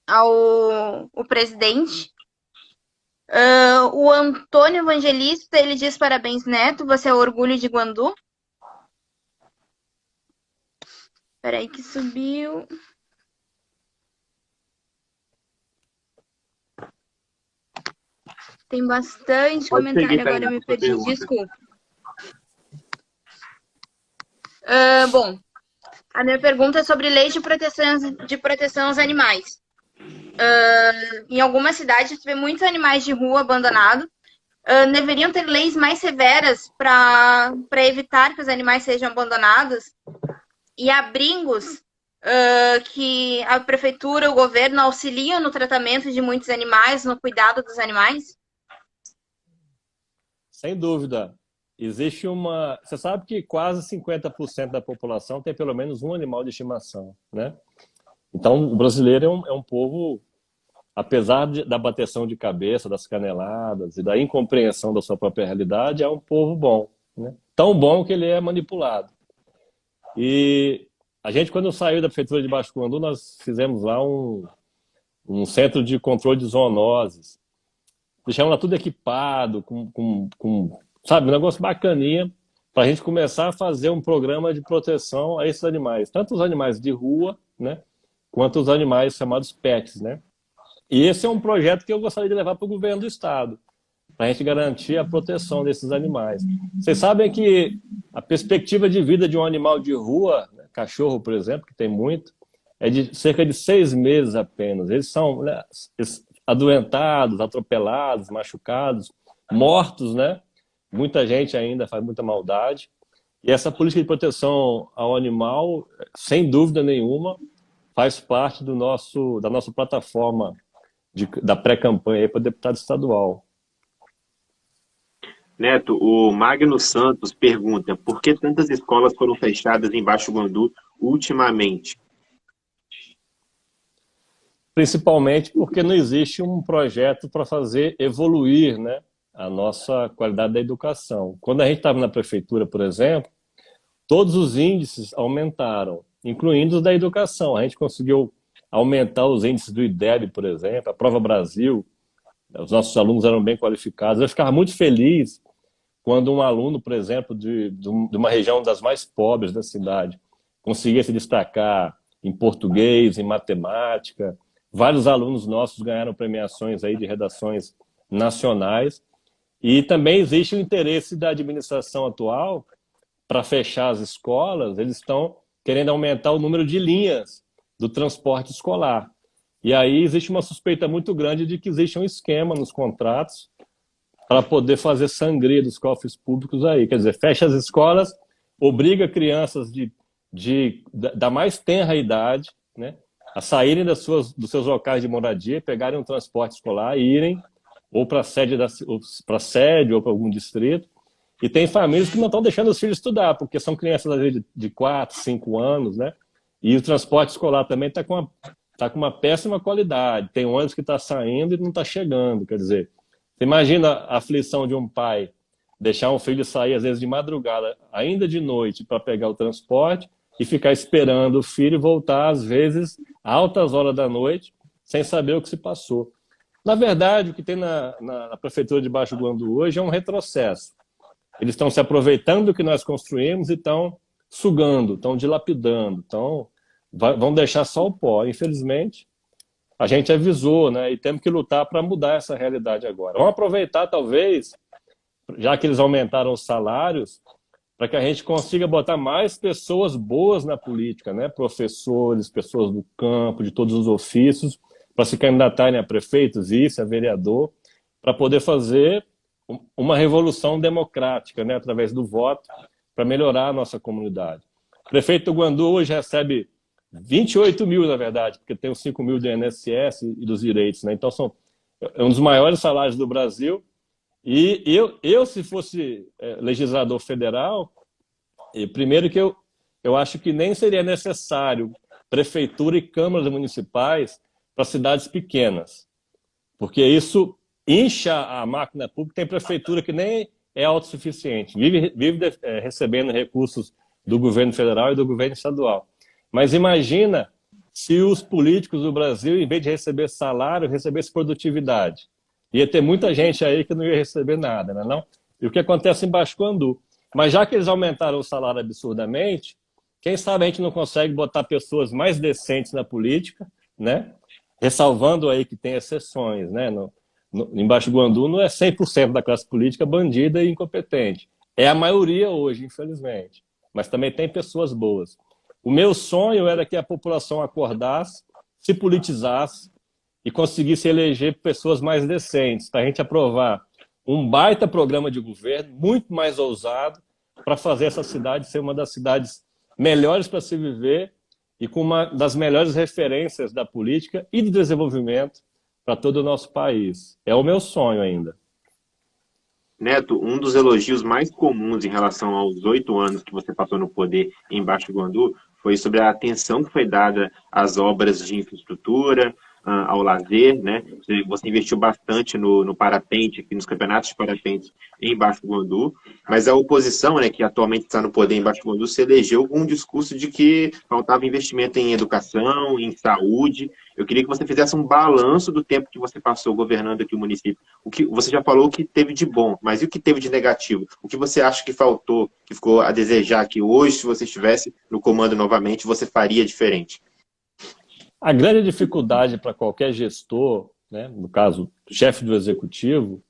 Speaker 3: ao presidente. O Antônio Evangelista, ele diz: parabéns, Neto, você é o orgulho de Guandu. Peraí que subiu. Tem bastante comentário, agora eu me perdi, desculpa. Bom, a minha pergunta é sobre lei de proteção aos animais. Em algumas cidades, vê muitos animais de rua abandonados. Deveriam ter leis mais severas para evitar que os animais sejam abandonados, e abrigos que a prefeitura, o governo auxiliam no tratamento de muitos animais, no cuidado dos animais?
Speaker 4: Sem dúvida. Existe uma... Você sabe que quase 50% da população tem pelo menos um animal de estimação, né? Então, o brasileiro é um povo, apesar da bateção de cabeça, das caneladas e da incompreensão da sua própria realidade, é um povo bom, né? Tão bom que ele é manipulado. E a gente, quando saiu da prefeitura de Baixo Guandu, nós fizemos lá um centro de controle de zoonoses. Deixamos lá tudo equipado, sabe, um negócio bacaninha, para a gente começar a fazer um programa de proteção a esses animais. Tanto os animais de rua, né, quanto os animais chamados pets, né? E esse é um projeto que eu gostaria de levar para o governo do estado, para a gente garantir a proteção desses animais. Vocês sabem que a perspectiva de vida de um animal de rua, né, cachorro, por exemplo, que tem muito, é de cerca de 6 meses apenas. Eles são, né, adoentados, atropelados, machucados, mortos, né? Muita gente ainda faz muita maldade. E essa política de proteção ao animal, sem dúvida nenhuma, faz parte da nossa plataforma da pré-campanha para deputado estadual.
Speaker 1: Neto, o Magno Santos pergunta por que tantas escolas foram fechadas em Baixo Guandu ultimamente?
Speaker 4: Principalmente porque não existe um projeto para fazer evoluir, né, a nossa qualidade da educação. Quando a gente estava na prefeitura, por exemplo, todos os índices aumentaram, incluindo os da educação. A gente conseguiu aumentar os índices do IDEB, por exemplo, a Prova Brasil, os nossos alunos eram bem qualificados. Eu ficava muito feliz quando um aluno, por exemplo, de uma região das mais pobres da cidade, conseguia se destacar em português, em matemática. Vários alunos nossos ganharam premiações aí de redações nacionais. E também existe o interesse da administração atual para fechar as escolas. Eles estão querendo aumentar o número de linhas do transporte escolar. E aí existe uma suspeita muito grande de que existe um esquema nos contratos para poder fazer sangria dos cofres públicos aí. Quer dizer, fecha as escolas, obriga crianças da mais tenra idade, né, a saírem dos seus locais de moradia, pegarem um transporte escolar e irem ou para a sede ou para algum distrito. E tem famílias que não estão deixando os filhos estudar, porque são crianças às vezes de 4, 5 anos, né? E o transporte escolar também está com uma péssima qualidade. Tem ônibus que está saindo e não está chegando. Quer dizer, você imagina a aflição de um pai deixar um filho sair, às vezes, de madrugada, ainda de noite, para pegar o transporte e ficar esperando o filho voltar, às vezes, altas horas da noite, sem saber o que se passou. Na verdade, o que tem na Prefeitura de Baixo Guandu hoje é um retrocesso. Eles estão se aproveitando do que nós construímos e estão sugando, estão dilapidando, vão deixar só o pó. Infelizmente, a gente avisou, né? E temos que lutar para mudar essa realidade agora. Vamos aproveitar, talvez, já que eles aumentaram os salários, para que a gente consiga botar mais pessoas boas na política, né? Professores, pessoas do campo, de todos os ofícios, para se candidatarem a prefeito, vice, a vereador, para poder fazer uma revolução democrática, né? Através do voto, para melhorar a nossa comunidade. O prefeito do Guandu hoje recebe 28 mil, na verdade, porque tem os 5 mil do INSS e dos direitos, né? Então, é um dos maiores salários do Brasil. E eu se fosse legislador federal, primeiro que eu acho que nem seria necessário prefeitura e câmaras municipais para cidades pequenas, porque isso incha a máquina pública. Tem prefeitura que nem é autossuficiente, vive recebendo recursos do governo federal e do governo estadual. Mas imagina se os políticos do Brasil, em vez de receber salário, recebessem produtividade. Ia ter muita gente aí que não ia receber nada, não é não? E o que acontece em Baixo Guandu? Mas já que eles aumentaram o salário absurdamente, quem sabe a gente não consegue botar pessoas mais decentes na política, né? Ressalvando aí que tem exceções, né? Em Baixo Guandu não é 100% da classe política bandida e incompetente. É a maioria hoje, infelizmente. Mas também tem pessoas boas. O meu sonho era que a população acordasse, se politizasse e conseguisse eleger pessoas mais decentes, para a gente aprovar um baita programa de governo, muito mais ousado, para fazer essa cidade ser uma das cidades melhores para se viver e com uma das melhores referências da política e de desenvolvimento para todo o nosso país. É o meu sonho ainda.
Speaker 1: Neto, um dos elogios mais comuns em relação aos 8 anos que você passou no poder em Baixo Guandu foi sobre a atenção que foi dada às obras de infraestrutura, ao lazer, né? Você investiu bastante no parapente, aqui nos campeonatos de parapente em Baixo Guandu, mas a oposição, né, que atualmente está no poder em Baixo Guandu, se elegeu com um discurso de que faltava investimento em educação, em saúde. Eu queria que você fizesse um balanço do tempo que você passou governando aqui o município. O que você já falou que teve de bom, mas e o que teve de negativo? O que você acha que faltou, que ficou a desejar, que hoje, se você estivesse no comando novamente, você faria diferente?
Speaker 4: A grande dificuldade para qualquer gestor, né, no caso, chefe do executivo,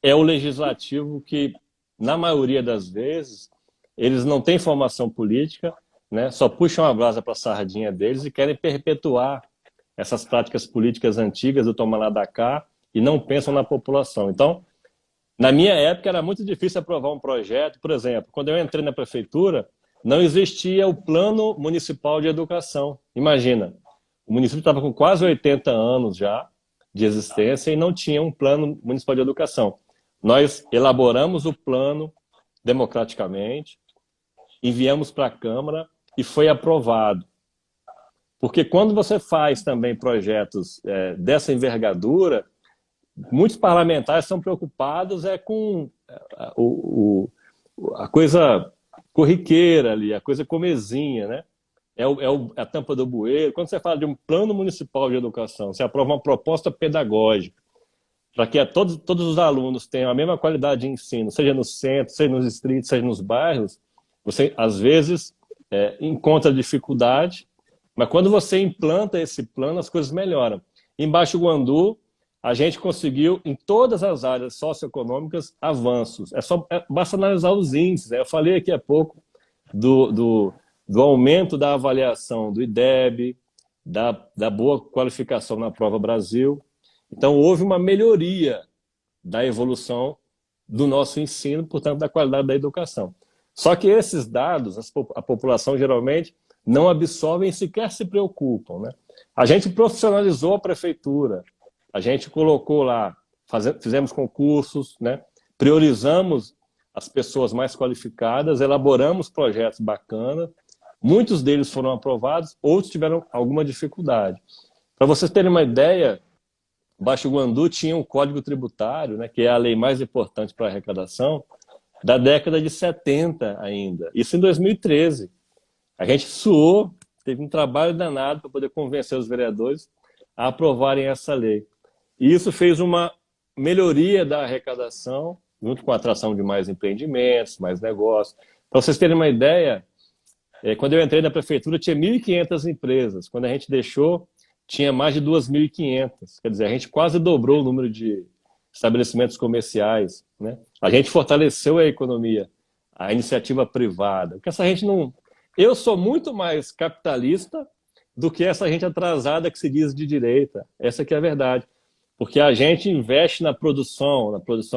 Speaker 4: é o legislativo que, na maioria das vezes, eles não têm formação política, né, só puxam a brasa para a sardinha deles e querem perpetuar essas práticas políticas antigas do toma lá da cá e não pensam na população. Então, na minha época, era muito difícil aprovar um projeto. Por exemplo, quando eu entrei na prefeitura, não existia o Plano Municipal de Educação. Imagina, O município estava com quase 80 anos já de existência e não tinha um plano municipal de educação. Nós elaboramos o plano democraticamente, enviamos para a Câmara e foi aprovado. Porque quando você faz também projetos dessa envergadura, muitos parlamentares são preocupados com a coisa corriqueira ali, a coisa comezinha, né? A tampa do bueiro. Quando você fala de um plano municipal de educação, você aprova uma proposta pedagógica para que todos os alunos tenham a mesma qualidade de ensino, seja no centro, seja nos distritos, seja nos bairros, você, às vezes, encontra dificuldade, mas quando você implanta esse plano, as coisas melhoram. Em Baixo Guandu, a gente conseguiu, em todas as áreas socioeconômicas, avanços. Basta analisar os índices. Eu falei aqui há pouco do aumento da avaliação do IDEB, da boa qualificação na Prova Brasil. Então, houve uma melhoria da evolução do nosso ensino, portanto, da qualidade da educação. Só que esses dados, a população geralmente não absorve e sequer se preocupam, né? A gente profissionalizou a prefeitura, a gente colocou lá, fizemos concursos, né? Priorizamos as pessoas mais qualificadas, elaboramos projetos bacanas, muitos deles foram aprovados, outros tiveram alguma dificuldade. Para vocês terem uma ideia, Baixo Guandu tinha um código tributário, né, que é a lei mais importante para a arrecadação, da década de 70 ainda. Isso em 2013. A gente suou, teve um trabalho danado para poder convencer os vereadores a aprovarem essa lei. E isso fez uma melhoria da arrecadação, junto com a atração de mais empreendimentos, mais negócios. Para vocês terem uma ideia, quando eu entrei na prefeitura tinha 1.500 empresas. Quando a gente deixou, tinha mais de 2.500. Quer dizer, a gente quase dobrou o número de estabelecimentos comerciais, né? A gente fortaleceu a economia, a iniciativa privada. Porque essa gente não... Eu sou muito mais capitalista do que essa gente atrasada que se diz de direita. Essa que é a verdade. Porque a gente investe na produção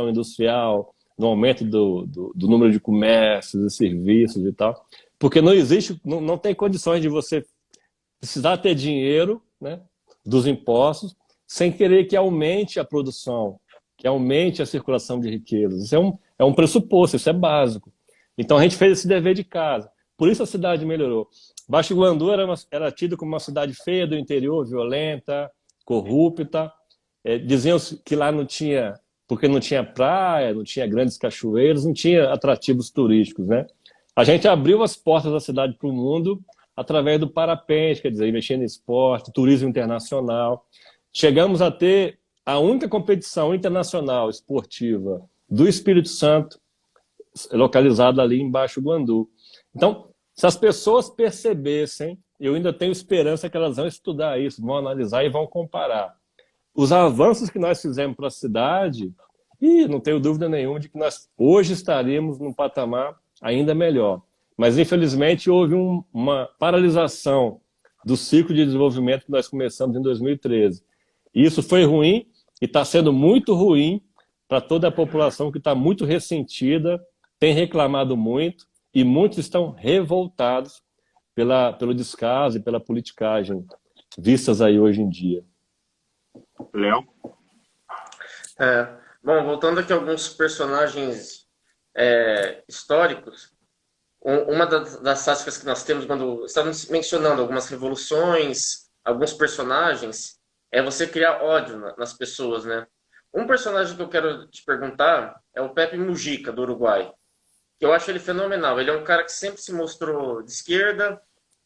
Speaker 4: industrial, no aumento do número de comércios e serviços e tal. Porque não existe, não tem condições de você precisar ter dinheiro, né, dos impostos, sem querer que aumente a produção, que aumente a circulação de riquezas. Isso é um pressuposto, isso é básico. Então a gente fez esse dever de casa. Por isso a cidade melhorou. Baixo Guandu era tido como uma cidade feia do interior, violenta, corrupta. Diziam que lá não tinha, porque não tinha praia, não tinha grandes cachoeiros, não tinha atrativos turísticos, né? A gente abriu as portas da cidade para o mundo através do parapente, quer dizer, investir em esporte, turismo internacional. Chegamos a ter a única competição internacional esportiva do Espírito Santo, localizada ali em Baixo Guandu. Então, se as pessoas percebessem, eu ainda tenho esperança que elas vão estudar isso, vão analisar e vão comparar os avanços que nós fizemos para a cidade, e não tenho dúvida nenhuma de que nós hoje estaríamos num patamar ainda melhor. Mas, infelizmente, houve uma paralisação do ciclo de desenvolvimento que nós começamos em 2013. E isso foi ruim e está sendo muito ruim para toda a população que está muito ressentida, tem reclamado muito e muitos estão revoltados pelo descaso e pela politicagem vistas aí hoje em dia.
Speaker 1: Léo?
Speaker 2: Bom, voltando aqui a alguns personagens históricos, uma das táticas que nós temos quando estamos mencionando algumas revoluções, alguns personagens, é você criar ódio nas pessoas, né? Um personagem que eu quero te perguntar é o Pepe Mujica, do Uruguai. Eu acho ele fenomenal. Ele é um cara que sempre se mostrou de esquerda,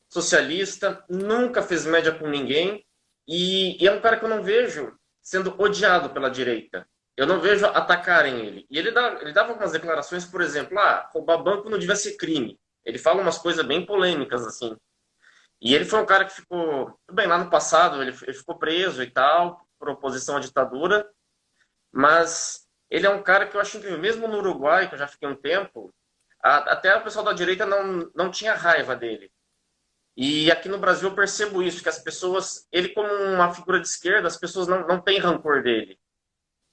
Speaker 2: socialista, nunca fez média com ninguém, e é um cara que eu não vejo sendo odiado pela direita. Eu não vejo atacarem ele. E ele dava algumas declarações, por exemplo, roubar banco não devia ser crime. Ele fala umas coisas bem polêmicas, assim. E ele foi um cara que ficou... Tudo bem, lá no passado ele ficou preso e tal, por oposição à ditadura, mas ele é um cara que eu acho incrível. Mesmo no Uruguai, que eu já fiquei um tempo, até o pessoal da direita não tinha raiva dele. E aqui no Brasil eu percebo isso, que as pessoas... Ele, como uma figura de esquerda, as pessoas não têm rancor dele.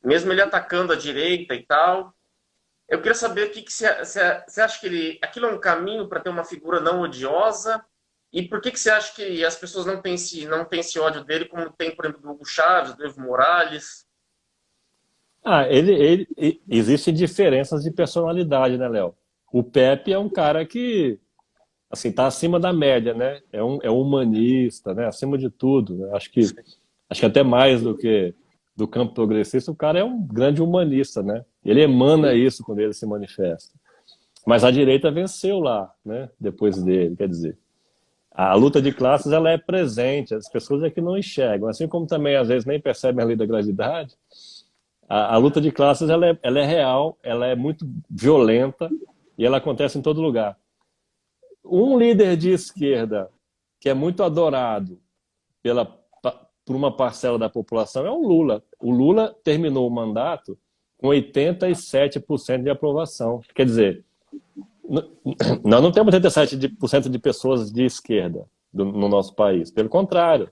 Speaker 2: Mesmo ele atacando a direita e tal. Eu queria saber o que você acha que aquilo é um caminho para ter uma figura não odiosa, E por que você acha que as pessoas não têm esse ódio dele, como tem, por exemplo, do Hugo Chávez, do Evo Morales?
Speaker 4: Existem diferenças de personalidade, né, Léo? O Pepe é um cara que, assim, tá acima da média, né? É um humanista, né? Acima de tudo, né? Acho que até mais do que do campo progressista, o cara é um grande humanista, né? Ele emana isso quando ele se manifesta. Mas a direita venceu lá, né? Depois dele, quer dizer. A luta de classes, ela é presente, as pessoas é que não enxergam. Assim como também, às vezes, nem percebem a lei da gravidade, a luta de classes, ela é real, ela é muito violenta e ela acontece em todo lugar. Um líder de esquerda que é muito adorado por uma parcela da população é o Lula. O Lula terminou o mandato com 87% de aprovação. Quer dizer, nós não temos 87% de pessoas de esquerda no nosso país. Pelo contrário,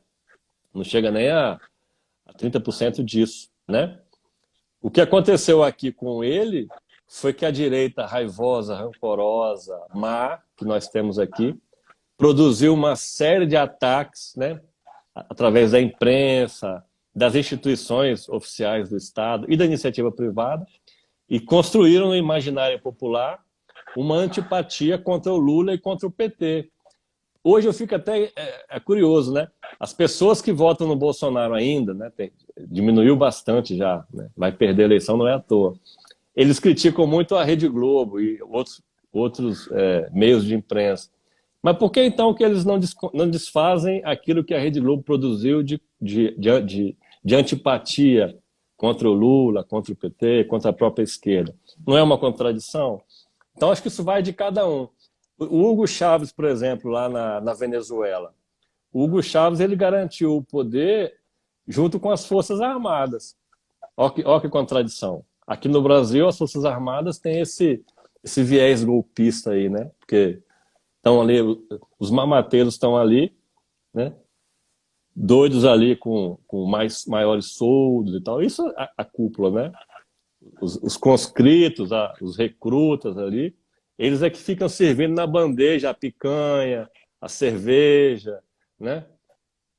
Speaker 4: não chega nem a 30% disso, né? O que aconteceu aqui com ele foi que a direita raivosa, rancorosa, má, que nós temos aqui, produziu uma série de ataques, né? Através da imprensa, das instituições oficiais do Estado e da iniciativa privada, e construíram no imaginário popular uma antipatia contra o Lula e contra o PT. Hoje eu fico até curioso, né? As pessoas que votam no Bolsonaro ainda, né? Diminuiu bastante já, né? Vai perder a eleição, não é à toa. Eles criticam muito a Rede Globo e outros meios de imprensa. Mas por que então que eles não desfazem aquilo que a Rede Globo produziu de antipatia contra o Lula, contra o PT, contra a própria esquerda? Não é uma contradição? Então acho que isso vai de cada um. O Hugo Chávez, por exemplo, lá na Venezuela, o Hugo Chávez ele garantiu o poder junto com as Forças Armadas. Olha que contradição. Aqui no Brasil, as Forças Armadas têm esse viés golpista aí, né? Porque estão ali, os mamateiros estão ali, né? Doidos ali com maiores soldos e tal. Isso é a cúpula, né? Os conscritos, os recrutas ali, eles é que ficam servindo na bandeja a picanha, a cerveja, né?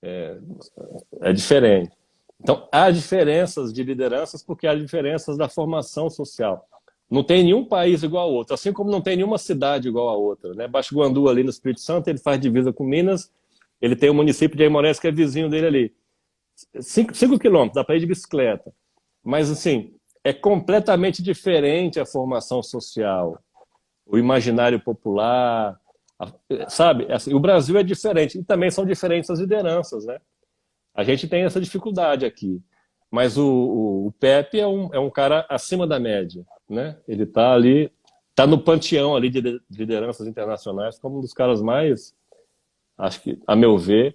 Speaker 4: É diferente. Então, há diferenças de lideranças porque há diferenças da formação social. Não tem nenhum país igual ao outro, assim como não tem nenhuma cidade igual a outra, né? Baixo Guandu, ali no Espírito Santo, ele faz divisa com Minas, ele tem o município de Aimorés, que é vizinho dele ali. 5 quilômetros, dá para ir de bicicleta. Mas, assim, é completamente diferente a formação social, o imaginário popular, sabe? Assim, o Brasil é diferente, e também são diferentes as lideranças, né? A gente tem essa dificuldade aqui. Mas o Pepe é um cara acima da média, né? Ele está ali, está no panteão ali de lideranças internacionais como um dos caras mais, acho que, a meu ver,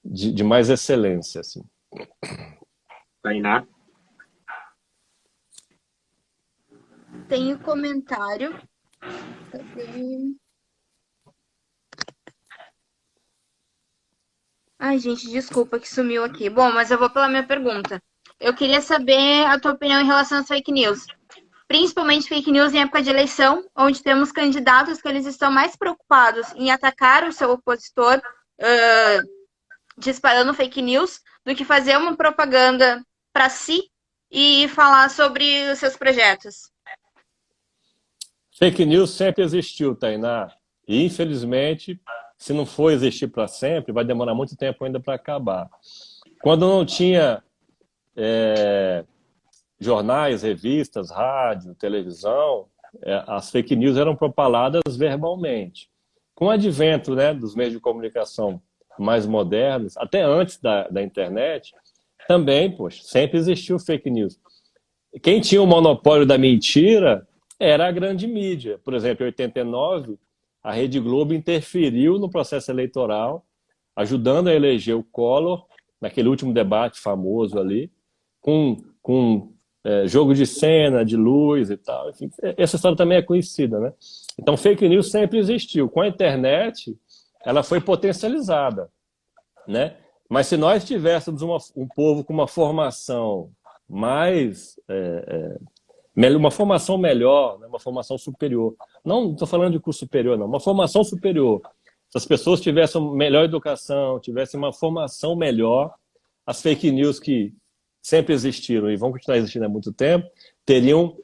Speaker 4: de mais excelência, assim.
Speaker 1: Tainá?
Speaker 3: Tem um comentário. Ai, gente, desculpa que sumiu aqui. Bom, mas eu vou pela minha pergunta. Eu queria saber a tua opinião em relação às fake news. Principalmente fake news em época de eleição, onde temos candidatos que eles estão mais preocupados em atacar o seu opositor, disparando fake news, do que fazer uma propaganda para si e falar sobre os seus projetos.
Speaker 4: Fake news sempre existiu, Tainá. E, infelizmente, se não for existir para sempre, vai demorar muito tempo ainda para acabar. Quando não tinha jornais, revistas, rádio, televisão, as fake news eram propaladas verbalmente. Com o advento, né, dos meios de comunicação mais modernos, até antes da internet, também, poxa, sempre existiu fake news. Quem tinha o monopólio da mentira era a grande mídia. Por exemplo, em 89, a Rede Globo interferiu no processo eleitoral, ajudando a eleger o Collor, naquele último debate famoso ali, com jogo de cena, de luz e tal. Enfim, essa história também é conhecida, né? Então, fake news sempre existiu. Com a internet, ela foi potencializada, né? Mas se nós tivéssemos um povo com uma formação mais... uma formação melhor, né? Uma formação superior. Não estou falando de curso superior, não. Uma formação superior. Se as pessoas tivessem uma melhor educação, tivessem uma formação melhor, as fake news que sempre existiram e vão continuar existindo há muito tempo, teriam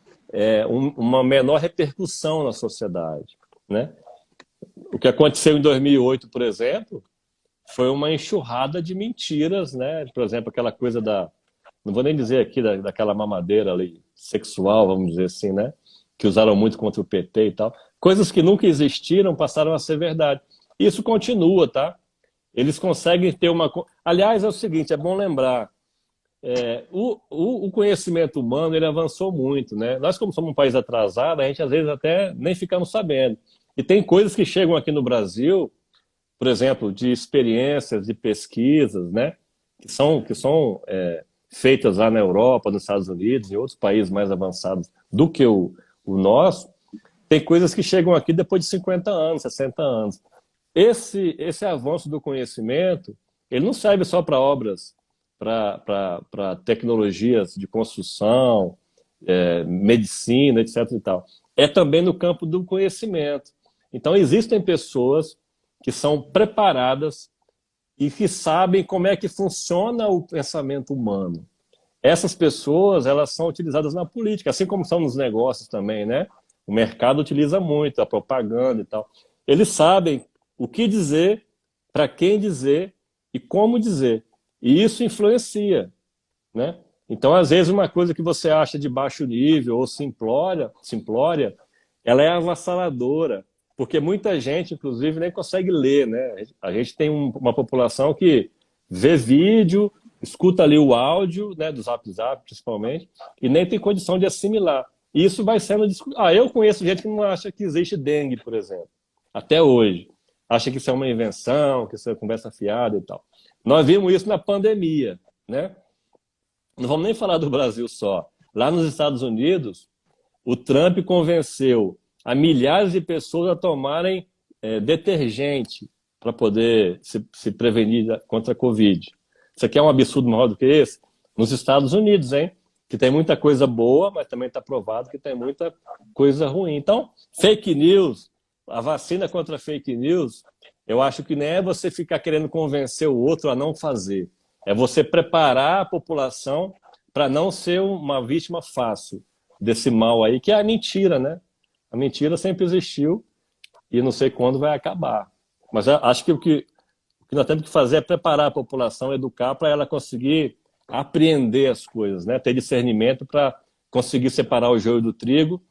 Speaker 4: uma menor repercussão na sociedade, né? O que aconteceu em 2008, por exemplo, foi uma enxurrada de mentiras, né? Por exemplo, aquela coisa não vou nem dizer aqui daquela mamadeira ali, sexual, vamos dizer assim, né? Que usaram muito contra o PT e tal. Coisas que nunca existiram passaram a ser verdade. Isso continua, tá? Eles conseguem ter uma... Aliás, é o seguinte, é bom lembrar, o conhecimento humano ele avançou muito, né? Nós, como somos um país atrasado, a gente às vezes até nem ficamos sabendo. E tem coisas que chegam aqui no Brasil, por exemplo, de experiências, de pesquisas, né? Que são feitas lá na Europa, nos Estados Unidos, em outros países mais avançados do que o nosso. Tem coisas que chegam aqui depois de 50 anos, 60 anos. Esse avanço do conhecimento, ele não serve só para obras, para tecnologias de construção, medicina, etc. e tal. É também no campo do conhecimento. Então, existem pessoas que são preparadas e que sabem como é que funciona o pensamento humano. Essas pessoas, elas são utilizadas na política, assim como são nos negócios também, né? O mercado utiliza muito a propaganda e tal. Eles sabem o que dizer, para quem dizer e como dizer. E isso influencia, né? Então, às vezes, uma coisa que você acha de baixo nível ou simplória, ela é avassaladora, porque muita gente, inclusive, nem consegue ler, né? A gente tem uma população que vê vídeo, escuta ali o áudio, né, do Zap Zap, principalmente, e nem tem condição de assimilar. E isso vai sendo discutido. Eu conheço gente que não acha que existe dengue, por exemplo, até hoje. Acha que isso é uma invenção, que isso é conversa fiada e tal. Nós vimos isso na pandemia, né? Não vamos nem falar do Brasil só. Lá nos Estados Unidos, o Trump convenceu a milhares de pessoas a tomarem detergente para poder se prevenir contra a Covid. Isso aqui é um absurdo maior do que esse? Nos Estados Unidos, hein? Que tem muita coisa boa, mas também está provado que tem muita coisa ruim. Então, fake news, a vacina contra fake news, eu acho que nem é você ficar querendo convencer o outro a não fazer. É você preparar a população para não ser uma vítima fácil desse mal aí, que é a mentira, né? A mentira sempre existiu e não sei quando vai acabar. Mas eu acho que o que nós temos que fazer é preparar a população, educar para ela conseguir apreender as coisas, né? Ter discernimento para conseguir separar o joio do trigo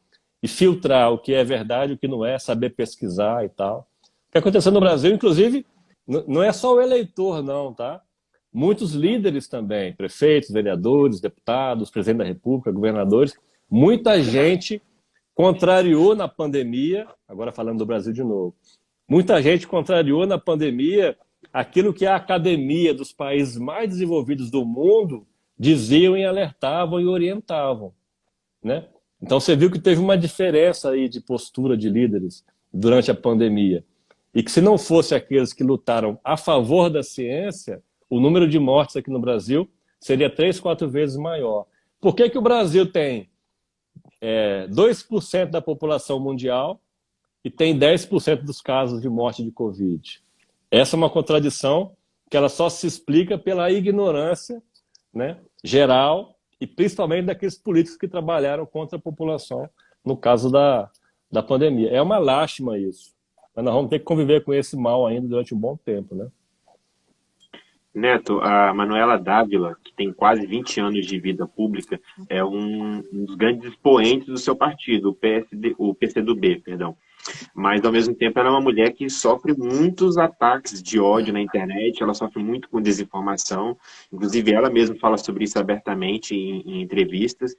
Speaker 4: e filtrar o que é verdade e o que não é, saber pesquisar e tal. O que aconteceu no Brasil, inclusive, não é só o eleitor, não, tá? Muitos líderes também, prefeitos, vereadores, deputados, presidente da República, governadores, muita gente contrariou na pandemia, agora falando do Brasil de novo, muita gente contrariou na pandemia aquilo que a academia dos países mais desenvolvidos do mundo diziam e alertavam e orientavam, né? Então você viu que teve uma diferença aí de postura de líderes durante a pandemia e que se não fosse aqueles que lutaram a favor da ciência, o número de mortes aqui no Brasil seria 3, 4 vezes maior. Por que o Brasil tem 2% da população mundial e tem 10% dos casos de morte de Covid? Essa é uma contradição que ela só se explica pela ignorância, né, geral e principalmente daqueles políticos que trabalharam contra a população no caso da pandemia. É uma lástima isso. Mas nós vamos ter que conviver com esse mal ainda durante um bom tempo, né?
Speaker 1: Neto, a Manuela Dávila, que tem quase 20 anos de vida pública, é um dos grandes expoentes do seu partido, o PCdoB, perdão. Mas, ao mesmo tempo, ela é uma mulher que sofre muitos ataques de ódio na internet, ela sofre muito com desinformação, inclusive ela mesma fala sobre isso abertamente em entrevistas.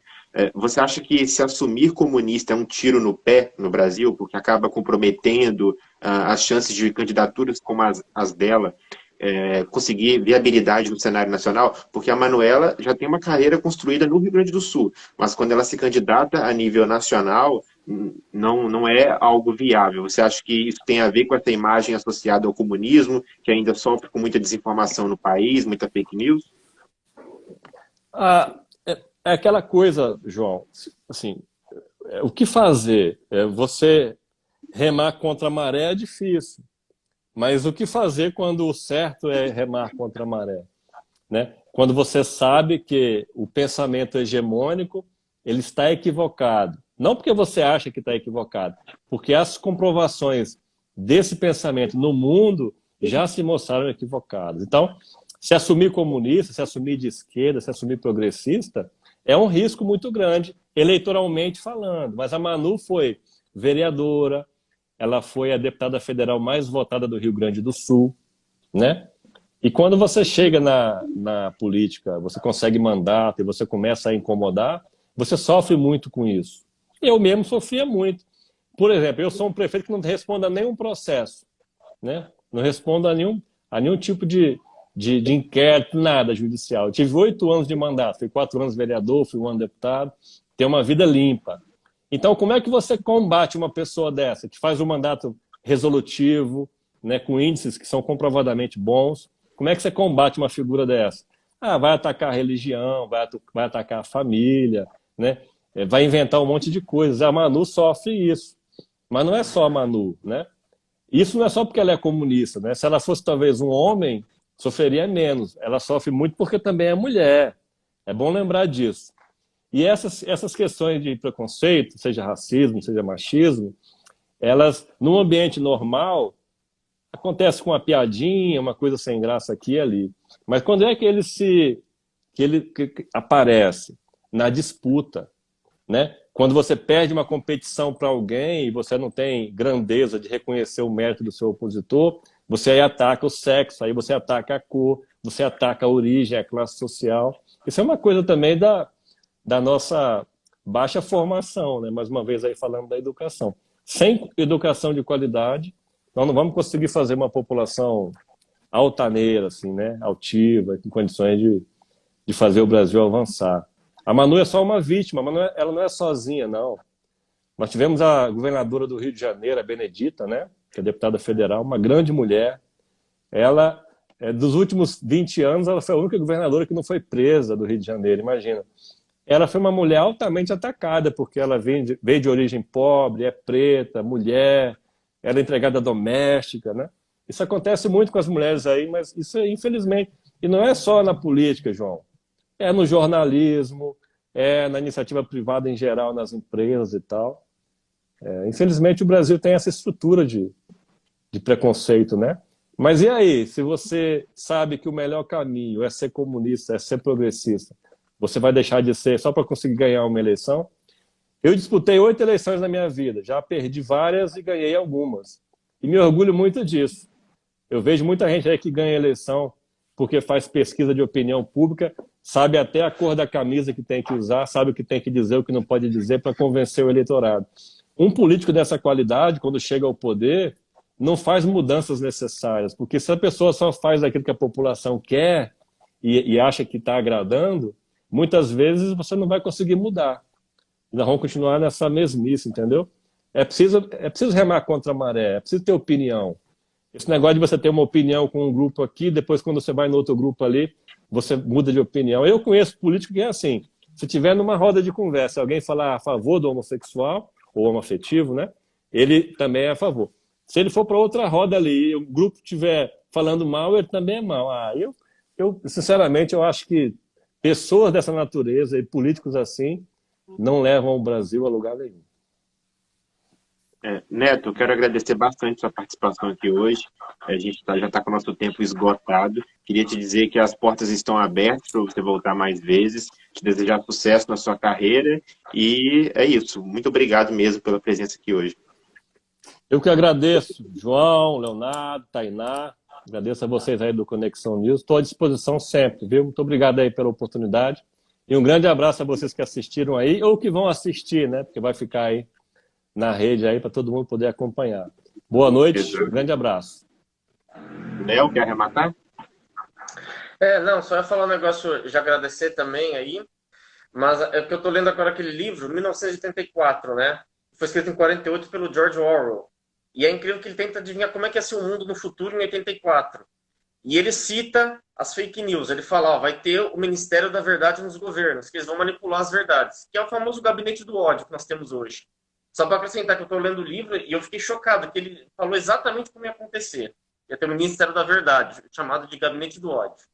Speaker 1: Você acha que se assumir comunista é um tiro no pé no Brasil, porque acaba comprometendo as chances de candidaturas como as dela, conseguir viabilidade no cenário nacional? Porque a Manuela já tem uma carreira construída no Rio Grande do Sul, mas quando ela se candidata a nível nacional, não é algo viável. Você acha que isso tem a ver com essa imagem associada ao comunismo, que ainda sofre com muita desinformação no país, muita fake news?
Speaker 4: É aquela coisa, João, assim, o que fazer? Você remar contra a maré é difícil. Mas o que fazer quando o certo é remar contra a maré, né? Quando você sabe que o pensamento hegemônico ele está equivocado. Não porque você acha que está equivocado, porque as comprovações desse pensamento no mundo já se mostraram equivocadas. Então, se assumir comunista, se assumir de esquerda, se assumir progressista, é um risco muito grande, eleitoralmente falando. Mas a Manu foi vereadora, ela foi a deputada federal mais votada do Rio Grande do Sul, né? E quando você chega na política, você consegue mandato e você começa a incomodar, você sofre muito com isso. Eu mesmo sofria muito. Por exemplo, eu sou um prefeito que não responde a nenhum processo, né? Não respondo a nenhum tipo de inquérito, nada judicial. Eu tive 8 anos de mandato, fui 4 anos vereador, fui 1 ano deputado, tenho uma vida limpa. Então, como é que você combate uma pessoa dessa, que faz um mandato resolutivo, né, com índices que são comprovadamente bons? Como é que você combate uma figura dessa? Ah, vai atacar a religião, vai atacar a família, né? Vai inventar um monte de coisas. A Manu sofre isso. Mas não é só a Manu, né? Isso não é só porque ela é comunista, né? Se ela fosse talvez um homem, sofreria menos. Ela sofre muito porque também é mulher. É bom lembrar disso. E essas questões de preconceito, seja racismo, seja machismo, elas, num ambiente normal, acontece com uma piadinha, uma coisa sem graça aqui e ali. Mas quando é que ele aparece? Na disputa, né? Quando você perde uma competição para alguém e você não tem grandeza de reconhecer o mérito do seu opositor, você aí ataca o sexo, aí você ataca a cor, você ataca a origem, a classe social. Isso é uma coisa também da nossa baixa formação, né? Mais uma vez aí falando da educação. Sem educação de qualidade, nós não vamos conseguir fazer uma população altaneira, assim, né? Altiva, com condições de fazer o Brasil avançar. A Manu é só uma vítima, mas ela não é sozinha, não. Nós tivemos a governadora do Rio de Janeiro, a Benedita, né? Que é deputada federal, uma grande mulher. Ela, dos últimos 20 anos, ela foi a única governadora que não foi presa do Rio de Janeiro, imagina. Ela foi uma mulher altamente atacada, porque ela veio de origem pobre, é preta, mulher, ela é empregada doméstica, né? Isso acontece muito com as mulheres aí, mas isso é infelizmente. E não é só na política, João. É no jornalismo, é na iniciativa privada em geral, nas empresas e tal. Infelizmente o Brasil tem essa estrutura de preconceito, né? Mas e aí, se você sabe que o melhor caminho é ser comunista, é ser progressista, você vai deixar de ser só para conseguir ganhar uma eleição? Eu disputei 8 eleições na minha vida, já perdi várias e ganhei algumas. E me orgulho muito disso. Eu vejo muita gente aí que ganha eleição porque faz pesquisa de opinião pública, sabe até a cor da camisa que tem que usar, sabe o que tem que dizer, o que não pode dizer para convencer o eleitorado. Um político dessa qualidade, quando chega ao poder, não faz mudanças necessárias, porque se a pessoa só faz aquilo que a população quer e acha que está agradando, muitas vezes você não vai conseguir mudar. Nós vamos continuar nessa mesmice, entendeu? É preciso remar contra a maré, é preciso ter opinião. Esse negócio de você ter uma opinião com um grupo aqui, depois quando você vai no outro grupo ali, você muda de opinião. Eu conheço político que é assim, se tiver numa roda de conversa, alguém falar a favor do homossexual, ou homoafetivo, né? Ele também é a favor. Se ele for para outra roda ali e o grupo estiver falando mal, ele também é mal. Sinceramente, eu acho que pessoas dessa natureza e políticos assim não levam o Brasil a lugar nenhum.
Speaker 1: Neto, eu quero agradecer bastante sua participação aqui hoje. A gente já está com o nosso tempo esgotado. Queria te dizer que as portas estão abertas para você voltar mais vezes. Te desejar sucesso na sua carreira. E é isso. Muito obrigado mesmo pela presença aqui hoje.
Speaker 4: Eu que agradeço, João, Leonardo, Tainá. Agradeço a vocês aí do Conexão News. Estou à disposição sempre, viu? Muito obrigado aí pela oportunidade. E um grande abraço a vocês que assistiram aí, ou que vão assistir, né? Porque vai ficar aí na rede aí para todo mundo poder acompanhar. Boa noite, um grande abraço.
Speaker 1: Léo, quer arrematar?
Speaker 2: Não, só ia falar um negócio de agradecer também aí, mas é que eu tô lendo agora aquele livro, 1984, né? Foi escrito em 48 pelo George Orwell. E é incrível que ele tenta adivinhar como é que ia ser o mundo no futuro em 84. E ele cita as fake news. Ele fala, vai ter o Ministério da Verdade nos governos, que eles vão manipular as verdades, que é o famoso gabinete do ódio que nós temos hoje. Só para acrescentar que eu estou lendo o livro e eu fiquei chocado, que ele falou exatamente como ia acontecer. ia ter o Ministério da Verdade, chamado de Gabinete do Ódio.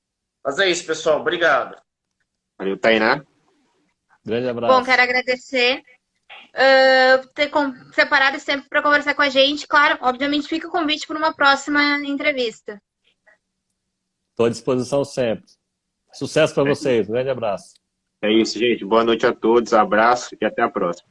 Speaker 2: Mas é isso, pessoal. Obrigado.
Speaker 1: Valeu, Tainá.
Speaker 4: Grande abraço.
Speaker 3: Bom, quero agradecer ter separado esse tempo para conversar com a gente. Claro, obviamente fica o convite para uma próxima entrevista.
Speaker 4: Estou à disposição sempre. Sucesso para vocês. Um grande abraço.
Speaker 1: É isso, gente. Boa noite a todos. Abraço e até a próxima.